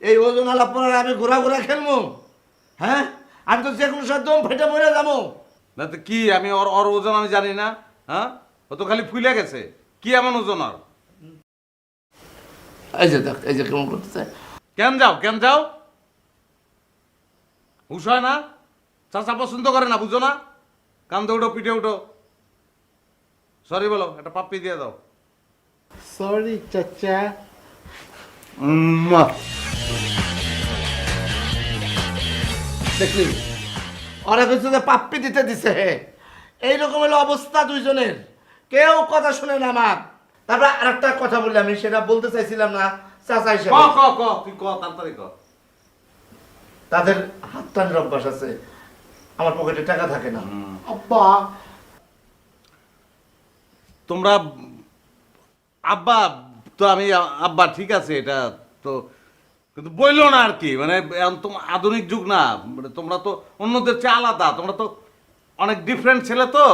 এই ওজন আলাপ পরে আমি ঘোরা ঘোরা খেলবো? হ্যাঁ, আমি তো যে কোনো সাধ্যম ফেটে মরে যাবো। না তো কি, আমি ওর ওর ওজন আমি জানি না? হ্যাঁ, ও তো খালি ফুলে গেছে। কি এমন ওজন আর? এই যে দেখ, এই যে কেমন করতেছে। কেন যাও, কেন যাও? হুশ হয় না? চাচা পছন্দ করে না, বুঝো না? কান্দে উঠো, পিঠে উঠো। সরি বলো, একটা পাপ্পি দিয়ে দাও। সরি চাচা। দেখলি ওরা কিছু যে পাপ্পি দিতে দিছে। এইরকম হলো অবস্থা দুইজনের, কেউ কথা শুনে না আমার। তারপর আর একটা কথা বললাম, আমি সেটা বলতে চাইছিলাম না চাচা ক হিসেবে। ক ক তুই ক, তাড়াতাড়ি ক। তাদের হাত টানের অভ্যাস আছে, আমার পকেটে টাকা থাকে না। আব্বা, তোমরা আব্বা তো আমি আব্বা ঠিক আছে, এটা তো, কিন্তু বইলো না আর কি। মানে এখন তো আধুনিক যুগ না, মানে তোমরা তো অন্যদের চেয়ে আলাদা, তোমরা তো অনেক ডিফারেন্ট ছেলে তো।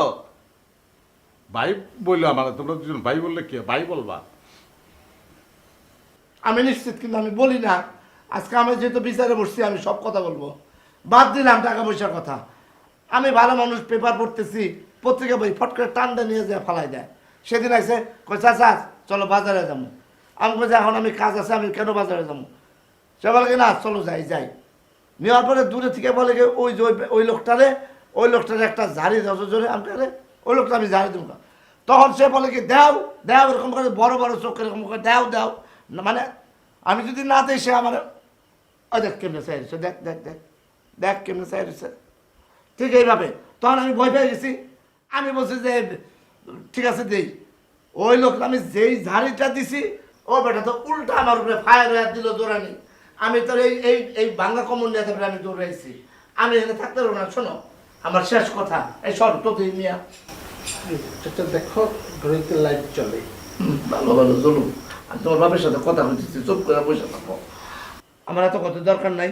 ভাই বললো আমার, তোমরা দুজন ভাই বললে কি ভাই বলবা? আমি নিশ্চিত, কিন্তু আমি বলি না। আজকে আমি যেহেতু বিচারে বসছি, আমি সব কথা বলবো। বাদ দিলাম টাকা পয়সার কথা। আমি ভালো মানুষ, পেপার পড়তেছি, পত্রিকা বই ফট করে টানটা নিয়ে যায় ফালাই দেয়। সেদিন আইসে কই চাচা চলো বাজারে যাবো। আমি বলছি এখন আমি কাজ আছে, আমি কেন বাজারে যাবো? সে বলে কি না চলো যাই যাই। নেওয়ার পরে দূরে থেকে বলে কি ওই যে ওই লোকটারে ওই লোকটার একটা ঝাড়ি দাও জোরে আমি বলে ওই লোকটা আমি ঝাড়ি দেবো না। তখন সে বলে কি দাও দাও এরকম করে বড় বড় চোখ এরকম করে দাও দাও না, মানে আমি যদি না দিই সে আমার ওই দেখ কেমনে চাই দিচ্ছে, দেখ দেখ দেখ দেখ কেমনে চাই দিচ্ছে। ঠিক এইভাবে তখন আমি ভয় পেয়ে গেছি। আমি বলছি যে ঠিক আছে দেই। ওই লোক আমি যেই ঝাড়িটা দিছি ও বেটা তো উল্টা আমার উপরে ফায়ার হয়ে দিল দৌড়ানি। আমি তোর এই এই এই বাংলা কমন নিয়ে তারপরে আমি দৌড়াইছি। আমি এখানে থাকতে পারবো না। শোনো আমার শেষ কথা, এই সর তো তুই মিয়া চাচা দেখো ঘড়িতে লাইট চলে। ভালো ভালো চলুন। আমি তোমার বাপের সাথে কথা বলতেছি, চুপ করে বসে থাকো। আমার এত কথা দরকার নাই,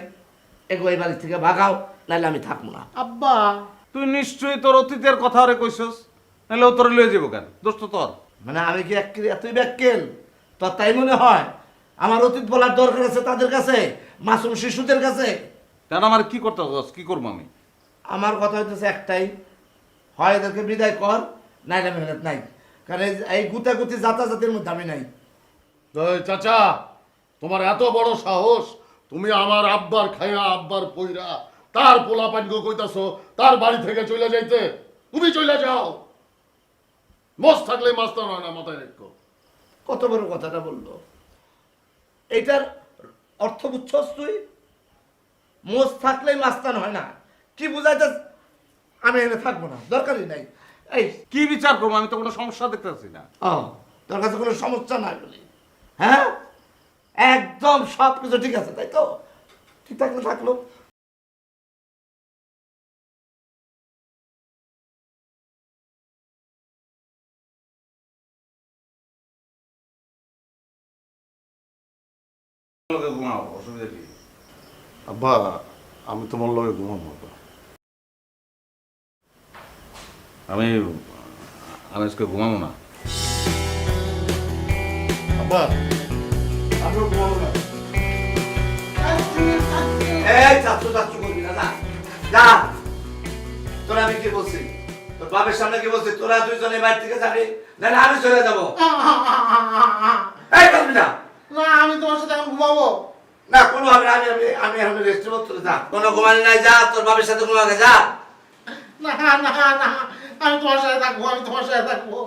এগো এই বাড়ি থেকে ভাগাও, নাহলে আমি থাকবো না। আব্বা তুই নিশ্চয়ই তোর অতীতের কথা ওরে কইছস, নাহলে ও তোরে লয়ে যাবো কেন? দোষ তো তোর। মানে আমি কি এতই ব্যাকেল তোর তাই মনে হয়? আমার অতীত বলার দরকার আছে তাদের কাছে, মাসুম শিশুদের কাছে। কেন আমার কি করতে হবে? কি করবো আমি? আমার কথা হইতেছে একটাই, হয় এদেরকে বিদায় কর, নাইলে মেহনত নাই। কারণ এই গুতাগুতি জাতাজাতির মধ্যে আমি নাই। ওই চাচা, তোমার এত বড় সাহস, তুমি আমার আব্বার খাইয়া আব্বার পইরা তার পোলা পানগো কইতাছো তার বাড়ি থেকে চলে যাইতে? তুমি চলে যাও। মস থাকলে মাস্তান হয় না, মাথায় রেখো। কত বড় কথাটা বললো। এইটার অর্থ বুঝছস তুই? মোষ থাকলেই মাস্তান হয় না, কি বুঝাইতে? আমি এনে থাকবো না, দরকারই নাই। এই কি বিচার করবো? আমি তো কোনো সমস্যা দেখতেছি না। ও তোর কাছে কোনো সমস্যা নাই বলি? হ্যাঁ একদম সব কিছু ঠিক আছে তাই তো? ঠিক থাকলে থাকলো। ঘুমাও, অসুবিধা কি? আব্বা আমি তোমার লগে ঘুমাবো। আব্বা আমি আমি আজকে ঘুমাবো না। আব্বা আমিও ঘুমাবো না। এই চাচ্ছু চাচ্ছু করবি না, যা যা। তোরা আমি কি বলছি? তোর বাপের সামনে কি বলছি? তোরা দুইজনে বাড়ি থেকে যাবি, নাহলে আমি চলে যাবো। এই করবি না। না আমি তোমার সাথে এখন ঘুমাবো না কোনো হবে না, আমি আমি আমি এখন রেস্ট করতে চলে যা। কোনো ঘুমানি নাই, যা তোর বাপের সাথে ঘুমাবে যা। না না না আমি তোমার সাথে থাকবো, আমি তোমার সাথে থাকবো।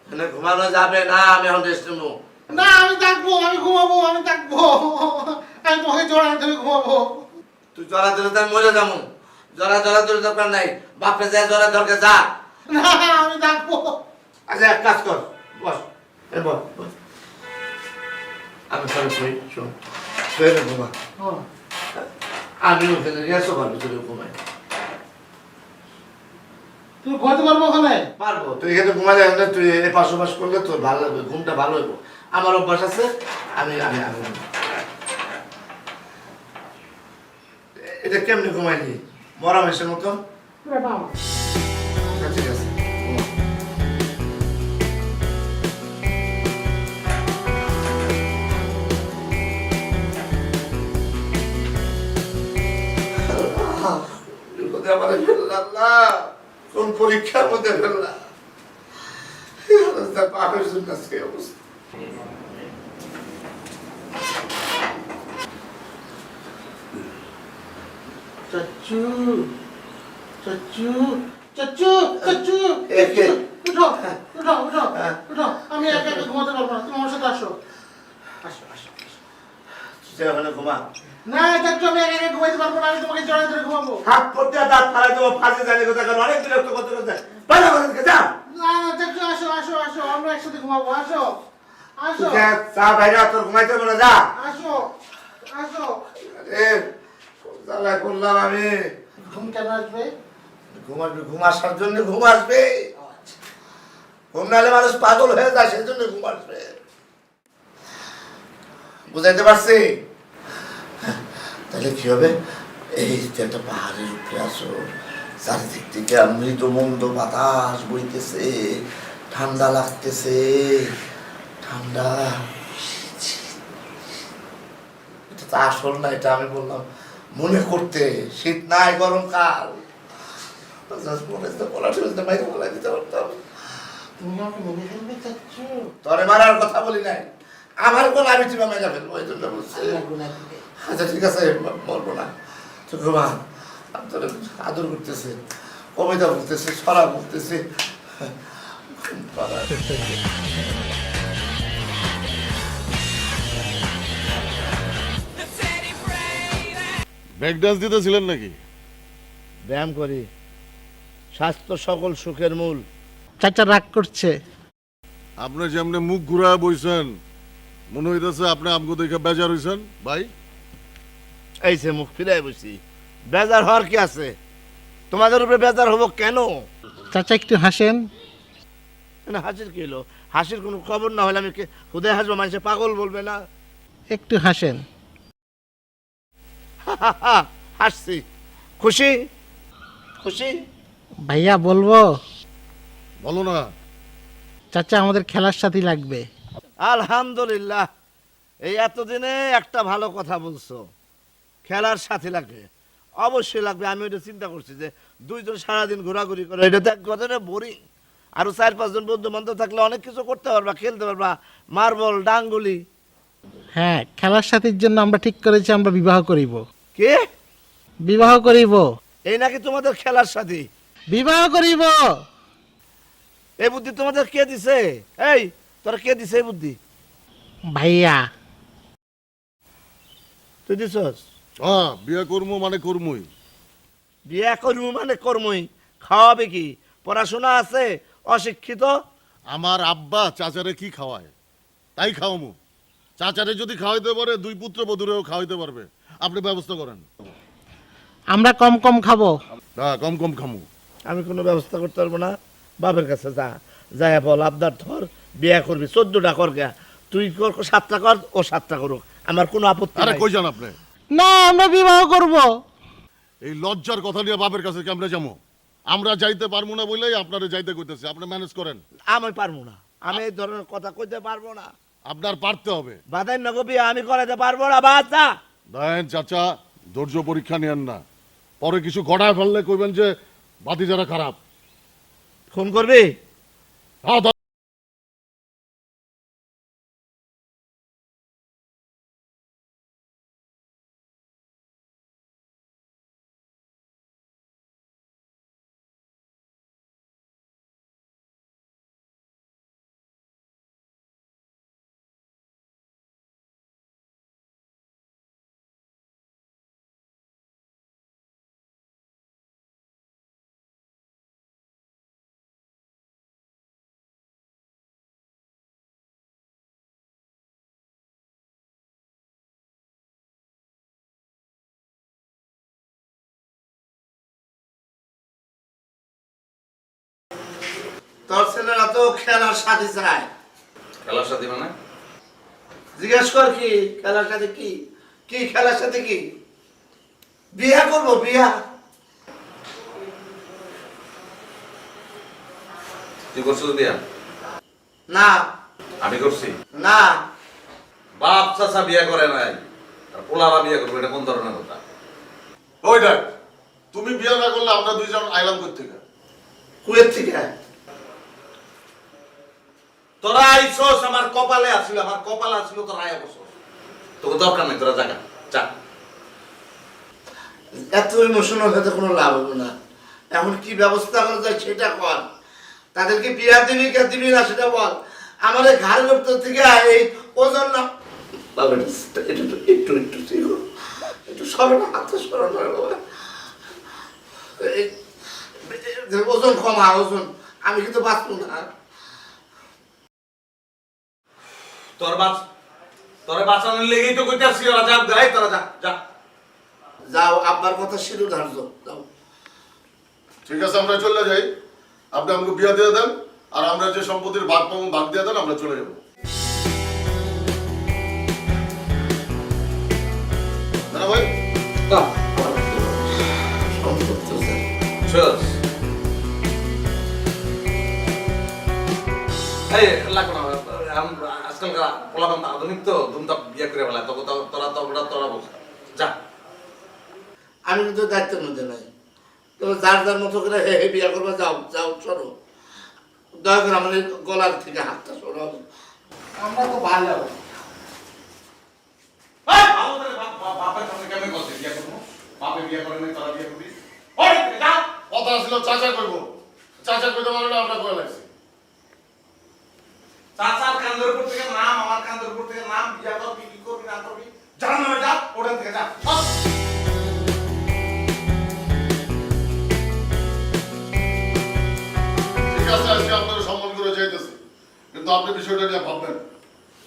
মানে ঘুমানো যাবে না, আমি এখন রেস্ট নেবো। না আমি থাকবো, আমি ঘুমাবো, আমি থাকবো। আমি তোমাকে জড়াই ধরে ঘুমাবো। তুই জরা ধরে তো আমি মরে যাবো। জরা ধরে দরকার নাই, বাপে যায় জরা দরকার যা। না আমি থাকবো। আচ্ছা এক কাজ কর, বস বস বস। আমি পরে শুই, শোন শুয়ে ঘুমা। আমি ওখানে রেসও পারবো, তুই ঘুমাই তুমি ঘুমাতে পারবো ওখানে? পারবো। তুই এখানে ঘুমালে তুই এই পাশাপাশ করলে তোর ভালো লাগবে, ঘুমটা ভালো হইব। আমার অভ্যাস আছে, আমি আমি আমি এটা কেমনি ঘুমাইলি? মরা মেশের মতন? আচ্ছা, ঠিক আছে ঘুমা। আমার ফেললাম না, কোন পরীক্ষার মধ্যে ফেললাম? পাপের জন্য আজকে অবস্থা। চাচু চাচু চাচু চাচু একে উঠো উঠো উঠো উঠো। আমি একা একা ঘুমাতে পারবো না, তুমি আমার সাথে আসো। আসো আসো। তুই ওখানে ঘুমা। না চাচু আমি একা একা ঘুমাইতে পারবো না, আমি তোমাকে জড়াই ধরে ঘুমাবো। হাত পড়তে দাঁত ফালাই দেবো, ফাঁসে জানি কোথায় অনেক বিরক্ত করতে করতে বাজা বাজা যা। না না চাচু আসো আসো আসো, আমরা একসাথে ঘুমাবো। আসো আসো চা বাইরে তোর ঘুমাইতে পারবো না, যা। আসো আসো। এ জ্বালায় করলাম আমি। ঘুম কেন আসবে? ঘুম আসবে, ঘুম আসার জন্য ঘুম আসবে। ঘুম নাহলে মানুষ পাগল হয়ে যায়, সেই জন্য ঘুম আসবে। বুঝাইতে পারছি? তাহলে কি হবে? এই যে একটা পাহাড়ের উপরে আসো, চারিদিক থেকে মৃদু মন্দ বাতাস বইতেছে, ঠান্ডা লাগতেছে, ঠান্ডা। এটা তো আসল না, এটা আমি বললাম মনে করতে। শীত নাই, গরমকাল। তুমি আমাকে মেনে ফেলবে চাচু? তোরে মারার কথা বলি নাই, আমার কোন আমি চিবা মেরে ফেলবো, ওই জন্য বলছি। আচ্ছা ঠিক আছে, বলবো না। তো ঘুমা, আমি তোর আদর করতেছে। কবিতা বলতেছি, ছড়া বলতেছি। ব্রেক ডান্স দিতেছিলেন নাকি? ব্যায়াম করি, স্বাস্থ্য সকল সুখের মূল। চাচা রাগ করছে। আপনি যেমনি মুখ ঘুরা বইছেন, মনে হইতেছে আপনি আমগো দেখে বেজার হইছেন ভাই। এই সে মুখ ফিরাই বসি, বেজার হওয়ার কি আছে? তোমাদের উপরে বেজার হবো কেন? চাচা একটু হাসেন। না, হাসির কি হলো? হাসির কোনো খবর না হলে আমি হুদয় হাসবো, মানুষে পাগল বলবে না? একটু হাসেন। হাসছি, খুশি খুশি। ভাইয়া বলবো? বলো না। চাচা আমাদের খেলার সাথী লাগবে। আলহামদুলিল্লাহ, এই এতদিনে একটা ভালো কথা বলছো। খেলার সাথে লাগবে, অবশ্যই লাগবে। আমি ওইটা চিন্তা করছি যে দুইজন সারাদিন ঘোরাঘুরি করে, এটা তো এক কথাটা বোরিং। আরো 4-5 জন বন্ধু বান্ধব থাকলে অনেক কিছু করতে পারবা, খেলতে পারবা, মার্বল, ডাঙ্গুলি। হ্যাঁ, খেলার সাথীর জন্য আমরা ঠিক করেছি আমরা বিবাহ করিব। কে বিবাহ করিব। এই নাকি তোমাদের খেলার সাথী? বিবাহ করিব। এই বুদ্ধি তোমাদের কে দিছে? এই তোরা কে দিছে এই বুদ্ধি? ভাইয়া। তুই দিছস? হ্যাঁ, বিয়ে করবো মানে করমুই। বিয়া করবো মানে কর্মই। খাওয়াবে কি? পড়াশোনা আছে, অশিক্ষিত। আমার আব্বা চাচারে কি খাওয়ায় তাই খাওয়ামু। চাচারে যদি খাওয়াইতে পারে, দুই পুত্র বধূরেও খাওয়াইতে পারবে। আপনি ব্যবস্থা করেন। আমরা কম কম খাবো। হ্যাঁ, কম কম খামু। আমি কোনো ব্যবস্থা করতে পারবো না। বাপের কাছে যা, যাই বল আবদার ধর, বিয়া করবি, 14টা কর গা। তুই কর 7টা কর, ও 7টা করুক, আমার কোনো আপত্তি আরে নাই। কই যান আপনি? না, আমরা বিবাহ করব। এই লজ্জার কথা নিয়ে বাপের কাছে কেমনে যাবো? আমরা যাইতে পারবো না বলেই আপনারে যাইতে কইতেছি। আপনি ম্যানেজ করেন। আমি পারবো না, আমি এই ধরনের কথা কইতে পারবো না। আপনার পারতে হবে। বাদাই নগো বিয়া আমি করাইতে পারবো না। বাচ্চা দেখেন চাচা, ধৈর্য পরীক্ষা নেন না। পরে কিছু ঘটায় ফেললে কইবেন যে ভাতিজারা খারাপ। ফোন করবি? হ্যাঁ, তোর ছেলেরা তো খেলার সাথে চায়। খেলার সাথে মানে? জিজ্ঞেস কর কি খেলার সাথে? কি কি খেলার সাথে? কি বিয়া করবো? বিয়া তুই করছিস বিয়া? না। আমি করছি না। বাপ চাচা বিয়া করে নাই, আর পোলারা বিয়া করবে, এটা কোন ধরনের কথা? ওই দেখ, তুমি বিয়ে না করলে আমরা দুইজন আইলাম কই থেকে? কুয়েত থেকে। তোরা আইছস, আমার কপালে আছিল, আমার কপালে আছিল, তোরা আয়া বসো। তোকে দরকার নেই, তোরা জাগা যা। এত ইমোশনাল হতে কোনো লাভ হবে না। এখন কি ব্যবস্থা করা যায় সেটা কর। তাদেরকে বিয়া দিবি কে দিবি না সেটা বল। আমাদের ঘাড়ের উপর থেকে এই ওজন না। বাবা একটু একটু একটু একটু সরানো, হাতে সরানো বাবা। ওজন কমা, ওজন। আমি কিন্তু বাঁচবো না। তোরে বাঁচানোর লেগেই তো কইতাছি, ওরা যা গাই, তোরা যা যা। যাও, আব্বার কথা শিরু ধার্য। যাও। ঠিক আছে, আমরা চলে যাই। আপনি আমাকে বিয়া দিয়ে দেন, আর আমরা যে সম্পত্তির ভাগ পাবো ভাগ দিয়ে দেন, আমরা চলে যাবো। না ভাই? চল। এই লাগো না, আজকালকার পোলাপান আধুনিক তো, ধুমধাম বিয়ে করে ফেলা। তোরা বল যা। আমি কিন্তু দায়িত্বের মধ্যে নাই। তো যার যার মতো করে হে বিয়া করবা, যাও যাও, সরো। দয়া করে আমার এই গলার থেকে হাতটা সরো। আমরা তো ভালো। বাপের সামনে কেমন বলছিস বিয়ে করবো? বাপে বিয়ে করে নাই, তোরা বিয়ে করবি? কথা আসলে ছিল চাচা কইব, চাচা কইতে পারো না আমরা কয়ে লাগছি। চাচার কান্দের উপর থেকে নাম, আমার কান্দের উপর থেকে নাম, বিয়া করবি কি করবি না করবি, জাহান্নামে যা, ওখান থেকে যা। ঠিক আছে, আজকে আপনারা সম্মান করে যাইতেছি, কিন্তু আপনি বিষয়টা নিয়ে ভাববেন।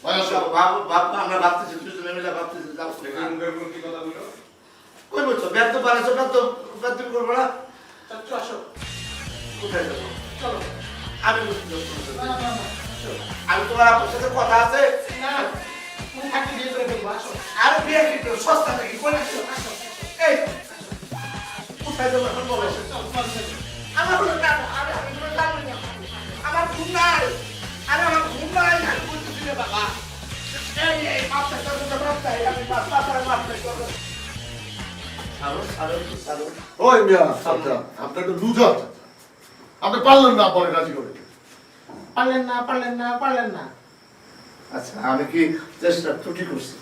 ভাই আসো। বাপ আমরা ভাবতেছি দুজনে মিলে ভাবতেছি যাও কি কথা বললো? কই বলছো ব্যাগ তো পারেছো না তো ব্যাগ করবো না চাচ্ছু আসো। কোথায় যাবো চলো। আমি না, না, না, আসো। আমি তোমার আপনার সাথে কথা আছে না, তুমি থাকলে বিয়ে করে ফেলবো, আসো। আর বিয়ে কিন্তু সস্তা নাকি কই আসো আসো, আসো। এই কোথায় যাবো এখন বলো চলো, তোমার সাথে। আমার কোনো কাজ আমি কোনো কাজ না আমার ঘুম নাই আরে আমার ঘুম নাই আমি বলতেছি রে বাবা এই মাপটা করতে মাপটা আমি মাপটা করবো সারো ওই মিয়া চাচা, আপনি একটু লুজার চাচা। আপনি পারলেন না পরে রাজি করে। পারলেন না, পারলেন না, পারলেন না। আচ্ছা আমি কি চেষ্টা ত্রুটি করছি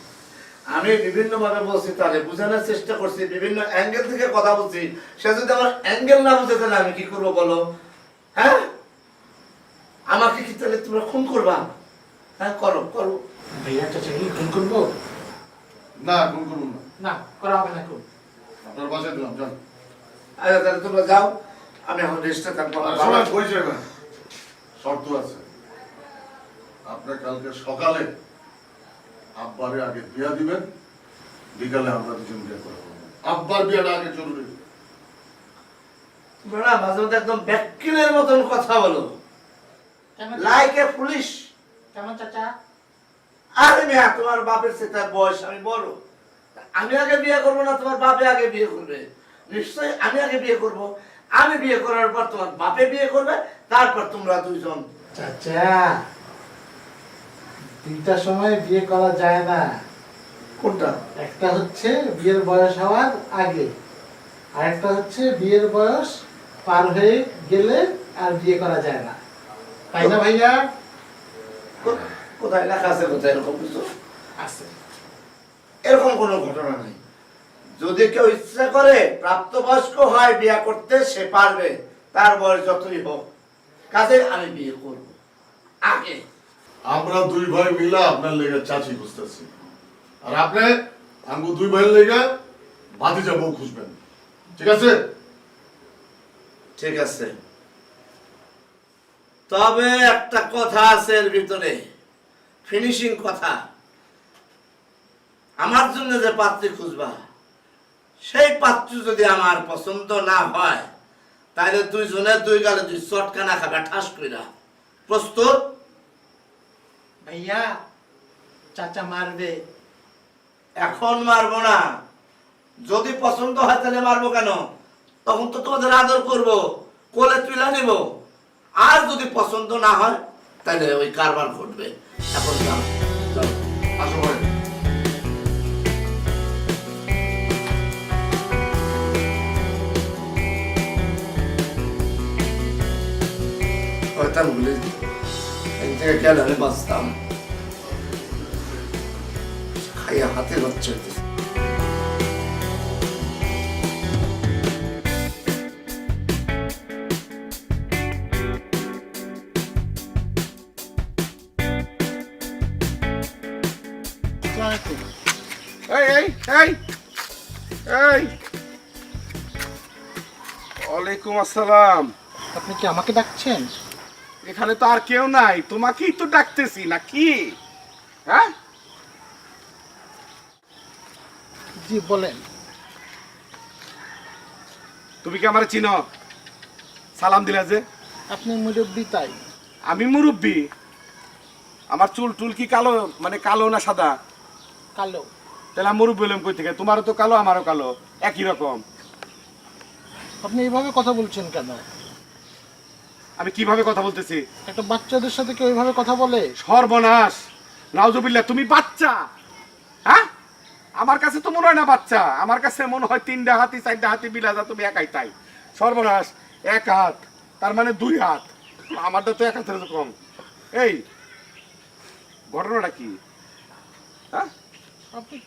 আমি বিভিন্ন ভাবে বলছি তাহলে বোঝানোর চেষ্টা করছি বিভিন্ন অ্যাঙ্গেল থেকে কথা বলছি সে যদি আমার অ্যাঙ্গেল না বুঝে তাহলে আমি কি করবো বলো হ্যাঁ আমাকে কি তাহলে তোমরা খুন করবা হ্যাঁ করো করো ভাইয়া চাচা কি খুন করবো? না, কোন করুন না। না, করা হবে না খুন। আপনার বাসায় দিলাম, যান। আচ্ছা তাহলে তোমরা যাও আমি এখন রেস্টে থাকবো আমার বাবা শোনেন, কই যাবেন? শর্ত আছে। আপনার কালকে সকালে আব্বারে আগে বিয়া দিবেন, বিকালে আমরা দুজন বিয়ে করে ফেলবো। আব্বার বিয়াটা আগে জরুরি। তোমরা না মাঝে মধ্যে একদম ব্যাকিলের মতন কথা বলো কেন লাইক এ পুলিশ কেমন চাচা? আরে মিয়া তোমার বাপের সাথে বয়স আমি বড় আমি আগে বিয়ে করবো না তোমার বাপে আগে বিয়ে করবে নিশ্চয়ই আমি আগে বিয়ে করব আমি বিয়ে করার পর তোমার বাপে বিয়ে করবে তারপর তোমরা দুইজন চাচা, তিনটা সময় বিয়ে করা যায় না। কোনটা একটা হচ্ছে বিয়ের বয়স হওয়ার আগে, আর একটা হচ্ছে বিয়ের বয়স পার হয়ে গেলে আর বিয়ে করা যায় না, তাই না ভাইয়া? কোথায় লেখা আছে কোথায় এরকম কিছু আছে। এরকম কোনো ঘটনা নেই যদি কেউ ইচ্ছা করে প্রাপ্তবয়স্ক হয় বিয়ে করতে সে পারবে তার বয়স যতই হোক কাজে আমি বিয়ে করব আগে আমরা দুই ভাই মিলা আপনার লেগে চাচি খুঁজতেছি, আর আপনি আঙ্গু দুই ভাইয়ের লেগে ভাতিজা বউ খুঁজবেন। ঠিক আছে? ঠিক আছে তবে একটা কথা আছে এর ভিতরে ফিনিশিং কথা আমার জন্য যে পাত্রী খুঁজবা সেই পাত্রী যদি আমার পছন্দ না হয় তাহলে দুইজনে দুই গালে দুই চটকানা খাবে ঠাস কইরা প্রস্তুত ভাইয়া, চাচা মারবে। এখন মারবো না যদি পছন্দ হয় তাহলে মারবো কেন তখন তো তোমাদের আদর করব কোলে তুলে নিব আর যদি পছন্দ না হয় তাহলে ওই কারবার ঘটবে এখন যাও যাও আসো ভাই। হয়তাম বলে এই থেকে গেলে আমি বাঁচতাম খাইয়া হাতে হচ্ছে এই এই এই এই ওয়ালাইকুম আসসালাম। আপনি কি আমাকে ডাকছেন? এখানে তো আর কেউ নাই, তোমাকেই তো ডাকতেছি নাকি? হ্যাঁ, জি বলেন। তুমি কি আমার চিনো? সালাম দিলে যে? আপনি মুরব্বী তাই। আমি মুরব্বী? আমার চুল টুল কি কালো, মানে কালো না সাদা? কালো। তাহলে আমি মুরব্বী হলাম কই থেকে? তোমারও তো কালো আমারও কালো, একই রকম। আপনি এইভাবে কথা বলছেন কেন? আমি কিভাবে কথা বলতেছি? একটা বাচ্চাদের সাথে কেউ এইভাবে কথা বলে? সর্বনাশ, নাউজুবিল্লাহ, তুমি বাচ্চা? হ্যাঁ, আমার কাছে তো মনে হয় না বাচ্চা, আমার কাছে মনে হয় 3টা হাতি 4টা হাতি বিলাজা তুমি একাই তাই। সর্বনাশ, 1 হাত তার মানে 2 হাত, আমারটা তো 1 হাতের কম। এই ঘটনাটা কি? হ্যাঁ, আপনি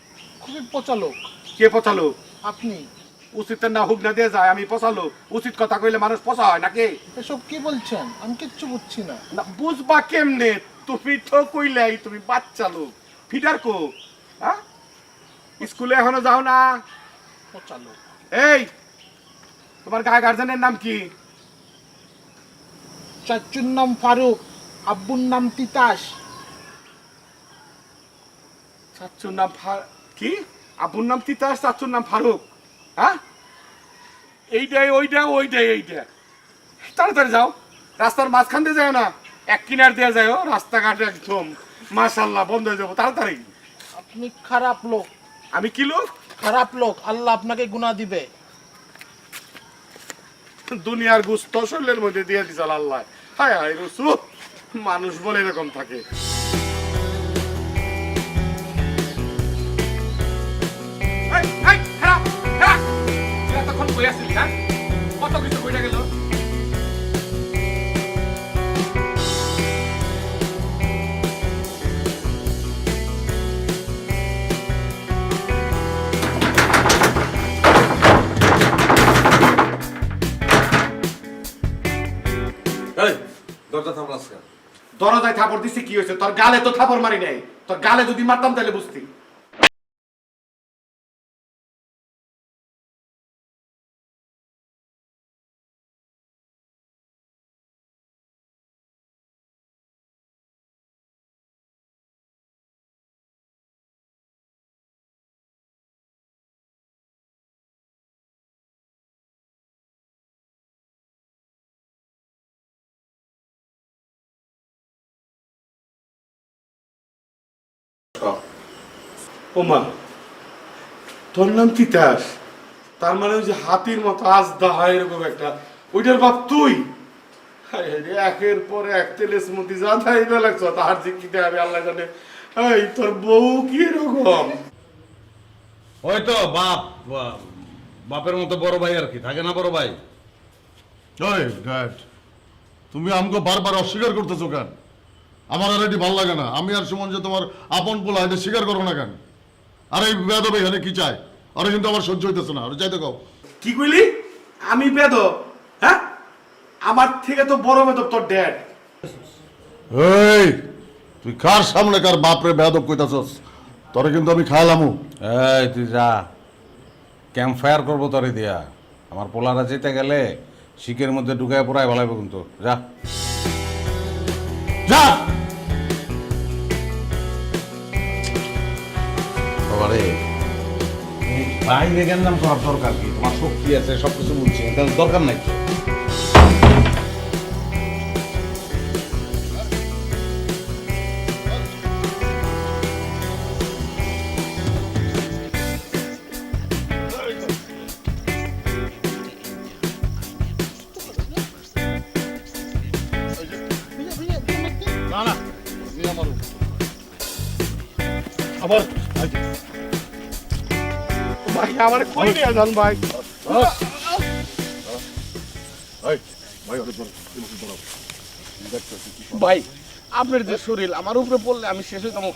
খুবই পচা লোক। কে পচালো? আপনি। উচিতের না হুক না দিয়ে যায় আমি পচালো উচিত কথা কইলে মানুষ পচা হয় নাকি এসব কি বলছেন আমি কিচ্ছু বুঝছি না। না বুঝবা কেমনে তুমি তো কইলাই তুমি বাচ্চা লোক ফিটার কো হ্যাঁ স্কুলে এখনো যাও না পচালো। এই তোমার গার্জেনের নাম কি চাচুর নাম ফারুক, আব্বুর নাম তিতাস। চাচুর নাম কি আব্বুর নাম তিতাস চাচুর নাম ফারুক হ্যাঁ এইটাই এইটা তাড়াতাড়ি যাও রাস্তার মাঝখান দিয়ে যাও না এক কিনার দিয়ে যাও রাস্তাঘাট একদম মাশাআল্লাহ বন্ধ হয়ে যাবো তাড়াতাড়ি। আপনি খারাপ লোক। আমি কি লোক? খারাপ লোক, আল্লাহ আপনাকে গুনাহ দিবে। দুনিয়ার গুস্ত শরীরের মধ্যে দিয়ে দিছাল আল্লাহ। হায় হায় রসুল, মানুষ বলে এরকম থাকে। এতক্ষণ কই আসছিলি হ্যাঁ? কত কিছু কইটা গেল। দরজা থামলাস কেন? দরজায় থাপড় দিছি কি হয়েছে? তোর গালে তো থাপড় মারি নাই। তোর গালে যদি মারতাম তাহলে বুঝতি। ওমা, তোর নাম তিতাস? তার মানে ওই যে হাতির মতো আজদা হয় এরকম একটা, ওইটার বাপ তুই? একের পর এক তেলে স্মৃতি যা খাইতে লাগছো তার যে কি হবে আল্লাহ জানে। এই তোর বউ কি রকম? ওই তো বাপের মতো বড় ভাই আর কি, থাকে না বড় ভাই? ওই গাইড, তুমি আমাকে বারবার অস্বীকার করতেছো কেন? আমার আর এটি ভালো লাগে না। আমি আর সুমন যে তোমার আপন পোলা, এটা স্বীকার করো না কেন? আর এই বেদব এখানে কি চায়? আরে কিন্তু আমার সহ্য হইতেছে না, আরে যাইতে কও। কি কইলি? আমি বেদব? হ্যাঁ, আমার থেকে তো বড় বেদব তোর ড্যাড। এই তুই কার সামনে কার বাপরে বেদব কইতাছস? তোরে কিন্তু আমি খাইলামু। এই তুই যা, ক্যাম্প ফায়ার করবো তোরে দিয়া। আমার পোলারা যেতে গেলে শিকের মধ্যে ঢুকায় পড়ায় ভালাইব কিন্তু। যা যা। বাবারে, বাইরে গেলাম করার দরকার কি? তোমার শক্তি আছে, সবকিছু বুঝছি, দরকার নাই তো। না না, তুমি আমার আবার ভাই আমার কই নিয়ে যান ভাই? ভাই আপনার যে শরীর আমার উপরে পড়লে আমি শেষ হইতাম।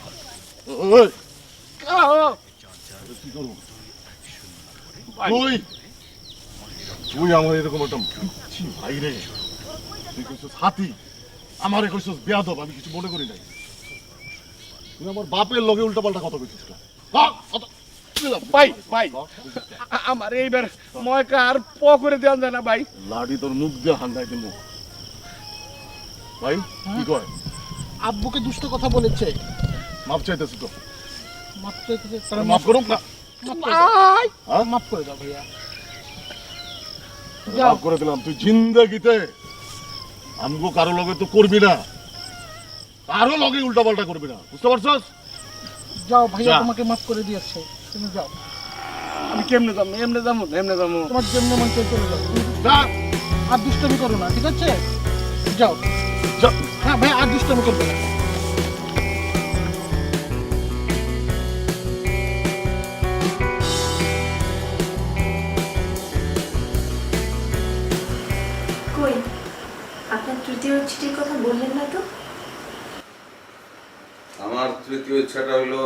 তুই তুই আমার এরকম একটা ভাই রে, তুই কইছিস হাতি, আমারে কইছিস বেয়াদব, আমি কিছু মনে করি নাই। তুই আমার বাপের লগে উল্টা পাল্টা কথা কইছিস না। ভাই ভাই আমার এইবার ময়কা আর প করে দেওয়া যায় না ভাই। লাড়ি তোর মুখ দিয়ে হান্দাই দিল ভাই। কি কয়? আব্বুকে দুষ্ট কথা বলেছে। মাপ চাইতেছি তো, মাফ চাইতেছে। মাফ করুক না। মাফ করে দাও ভাইয়া। মাফ করে দিলাম। তুই জিন্দেগিতে আমগো কারো লগে তো করবি না, কারো লগে উল্টা পাল্টা করবি না, বুঝতে পারছস? যাও ভাইয়া, যা। তোমাকে মাফ করে দিয়েছে, তুমি যাও। আমি কেমনে যাবো? এমনে যাবো এমনে যাবো? তোমার যেমন মন চাই চলে যাও। যা আর দুষ্টমি করো না, ঠিক আছে? যাও। যা। হ্যাঁ ভাই, আর দুষ্টমি করবে না। কই আপনার তৃতীয় চিঠির কথা বললেন না তো? আমার তৃতীয় ইচ্ছাটা হইলো,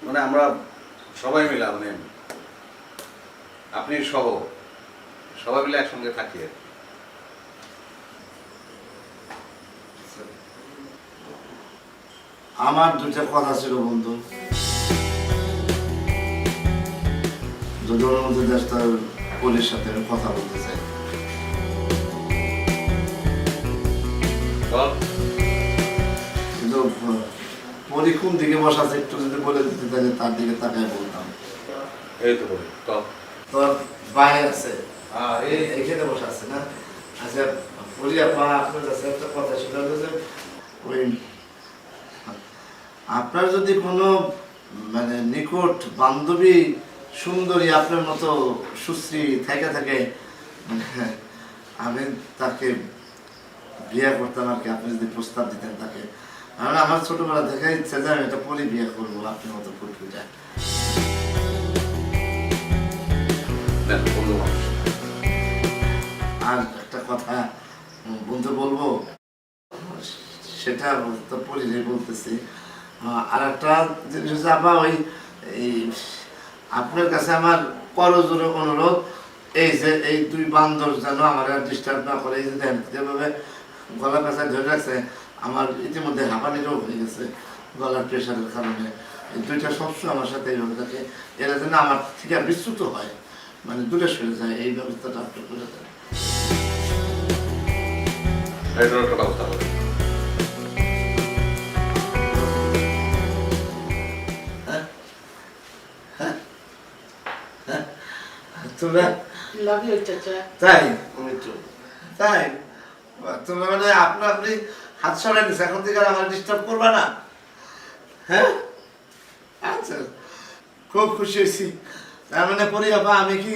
মানে আমরা সবাই মিলে, মানে আপনি সহ সবাই মিলে একসঙ্গে থাকি আর কি। আমার দুইটা কথা ছিল বন্ধু, যদি ওর মধ্যে দেশটা পুলিশের সাথে আমি কথা বলতে চাই। বল। কিন্তু পরি কোন দিকে বসা আছে একটু যদি বলে দিতে তাহলে তার দিকে তাকায় বলতাম। এই তো বলি তো। তোর বাইরে আছে, এই এখানে বসা আছে না? আচ্ছা পরি আপা, আপনার কাছে একটা কথা ছিল যে ওই আপনার যদি কোনো মানে নিকট বান্ধবী সুন্দরী আপনার মতো সুশ্রী থেকে থাকে, আমি তাকে বিয়ে করতাম আর কি। আপনি যদি প্রস্তাব দিতেন তাকে, কারণ আমার ছোটবেলা থেকে ইচ্ছে যে আমি একটা পরি বিয়ে করবো আপনার মতো ফুটফুটে। দেন, বন্ধু মানুষ। আর একটা কথা বলতে বলবো, সেটা তো পরিরে বলতেছি। আর একটা জিনিস হচ্ছে আপা, ওই এই আপনার কাছে আমার করজোরে অনুরোধ, এই যে এই দুই বান্দর যেন আমার আর ডিস্টার্ব না করে। এই যে দেখেন যেভাবে গলা কাছায় ধরে রাখছে, আমার ইতিমধ্যে হাঁপানি রোগ হয়ে গেছে গলার প্রেশারের কারণে। এই দুইটা সবসময় আমার সাথে এইভাবে থাকে, এরা যেন আমার থেকে বিচ্যুত হয়, মানে দূরে সরে যায়, এই ব্যবস্থাটা আপনি করে দেন। এটার একটা ব্যবস্থা হবে। তোমরা লাভ ইউ চাচা। তাই তাই তোমরা মানে আপনা আপনি হাত সরাই নিচ্ছে, এখন থেকে আর আমার ডিস্টার্ব করবা না, হ্যাঁ? আচ্ছা, খুব খুশি হয়েছি। তার মানে পরি আপা, আমি কি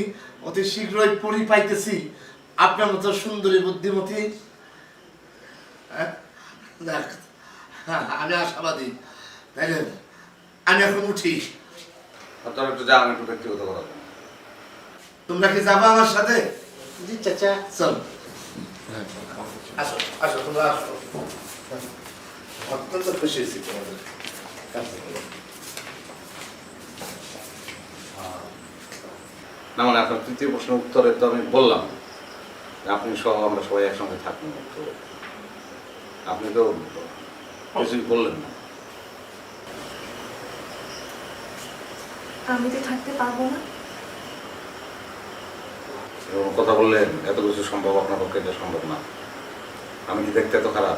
অতি শীঘ্রই পরি পাইতেছি আপনার মতো সুন্দরী বুদ্ধিমতী? হ্যাঁ? দেখ, হ্যাঁ, আমি আশাবাদী। তাইলে আমি এখন উঠি। আপনারা একটু যান, একটু ব্যক্তিগত কথা বলুন। তোমরা কি যাবা আমার সাথে? জি চাচা। চল, আসো আসো, তোমরা আসো। অত্যন্ত খুশি হয়েছি তোমাদের কাছে। না মানে আপনার তৃতীয় প্রশ্নের উত্তরে তো আমি বললাম যে আপনি সহ আমরা সবাই একসঙ্গে থাকবো, তো আপনি তো কিছুই বললেন না। আমি তো থাকতে পারবো না। এরকম কথা বললেন, এত কিছু সম্ভব আপনার পক্ষে, এটা সম্ভব না। আমি কি দেখতে এত খারাপ?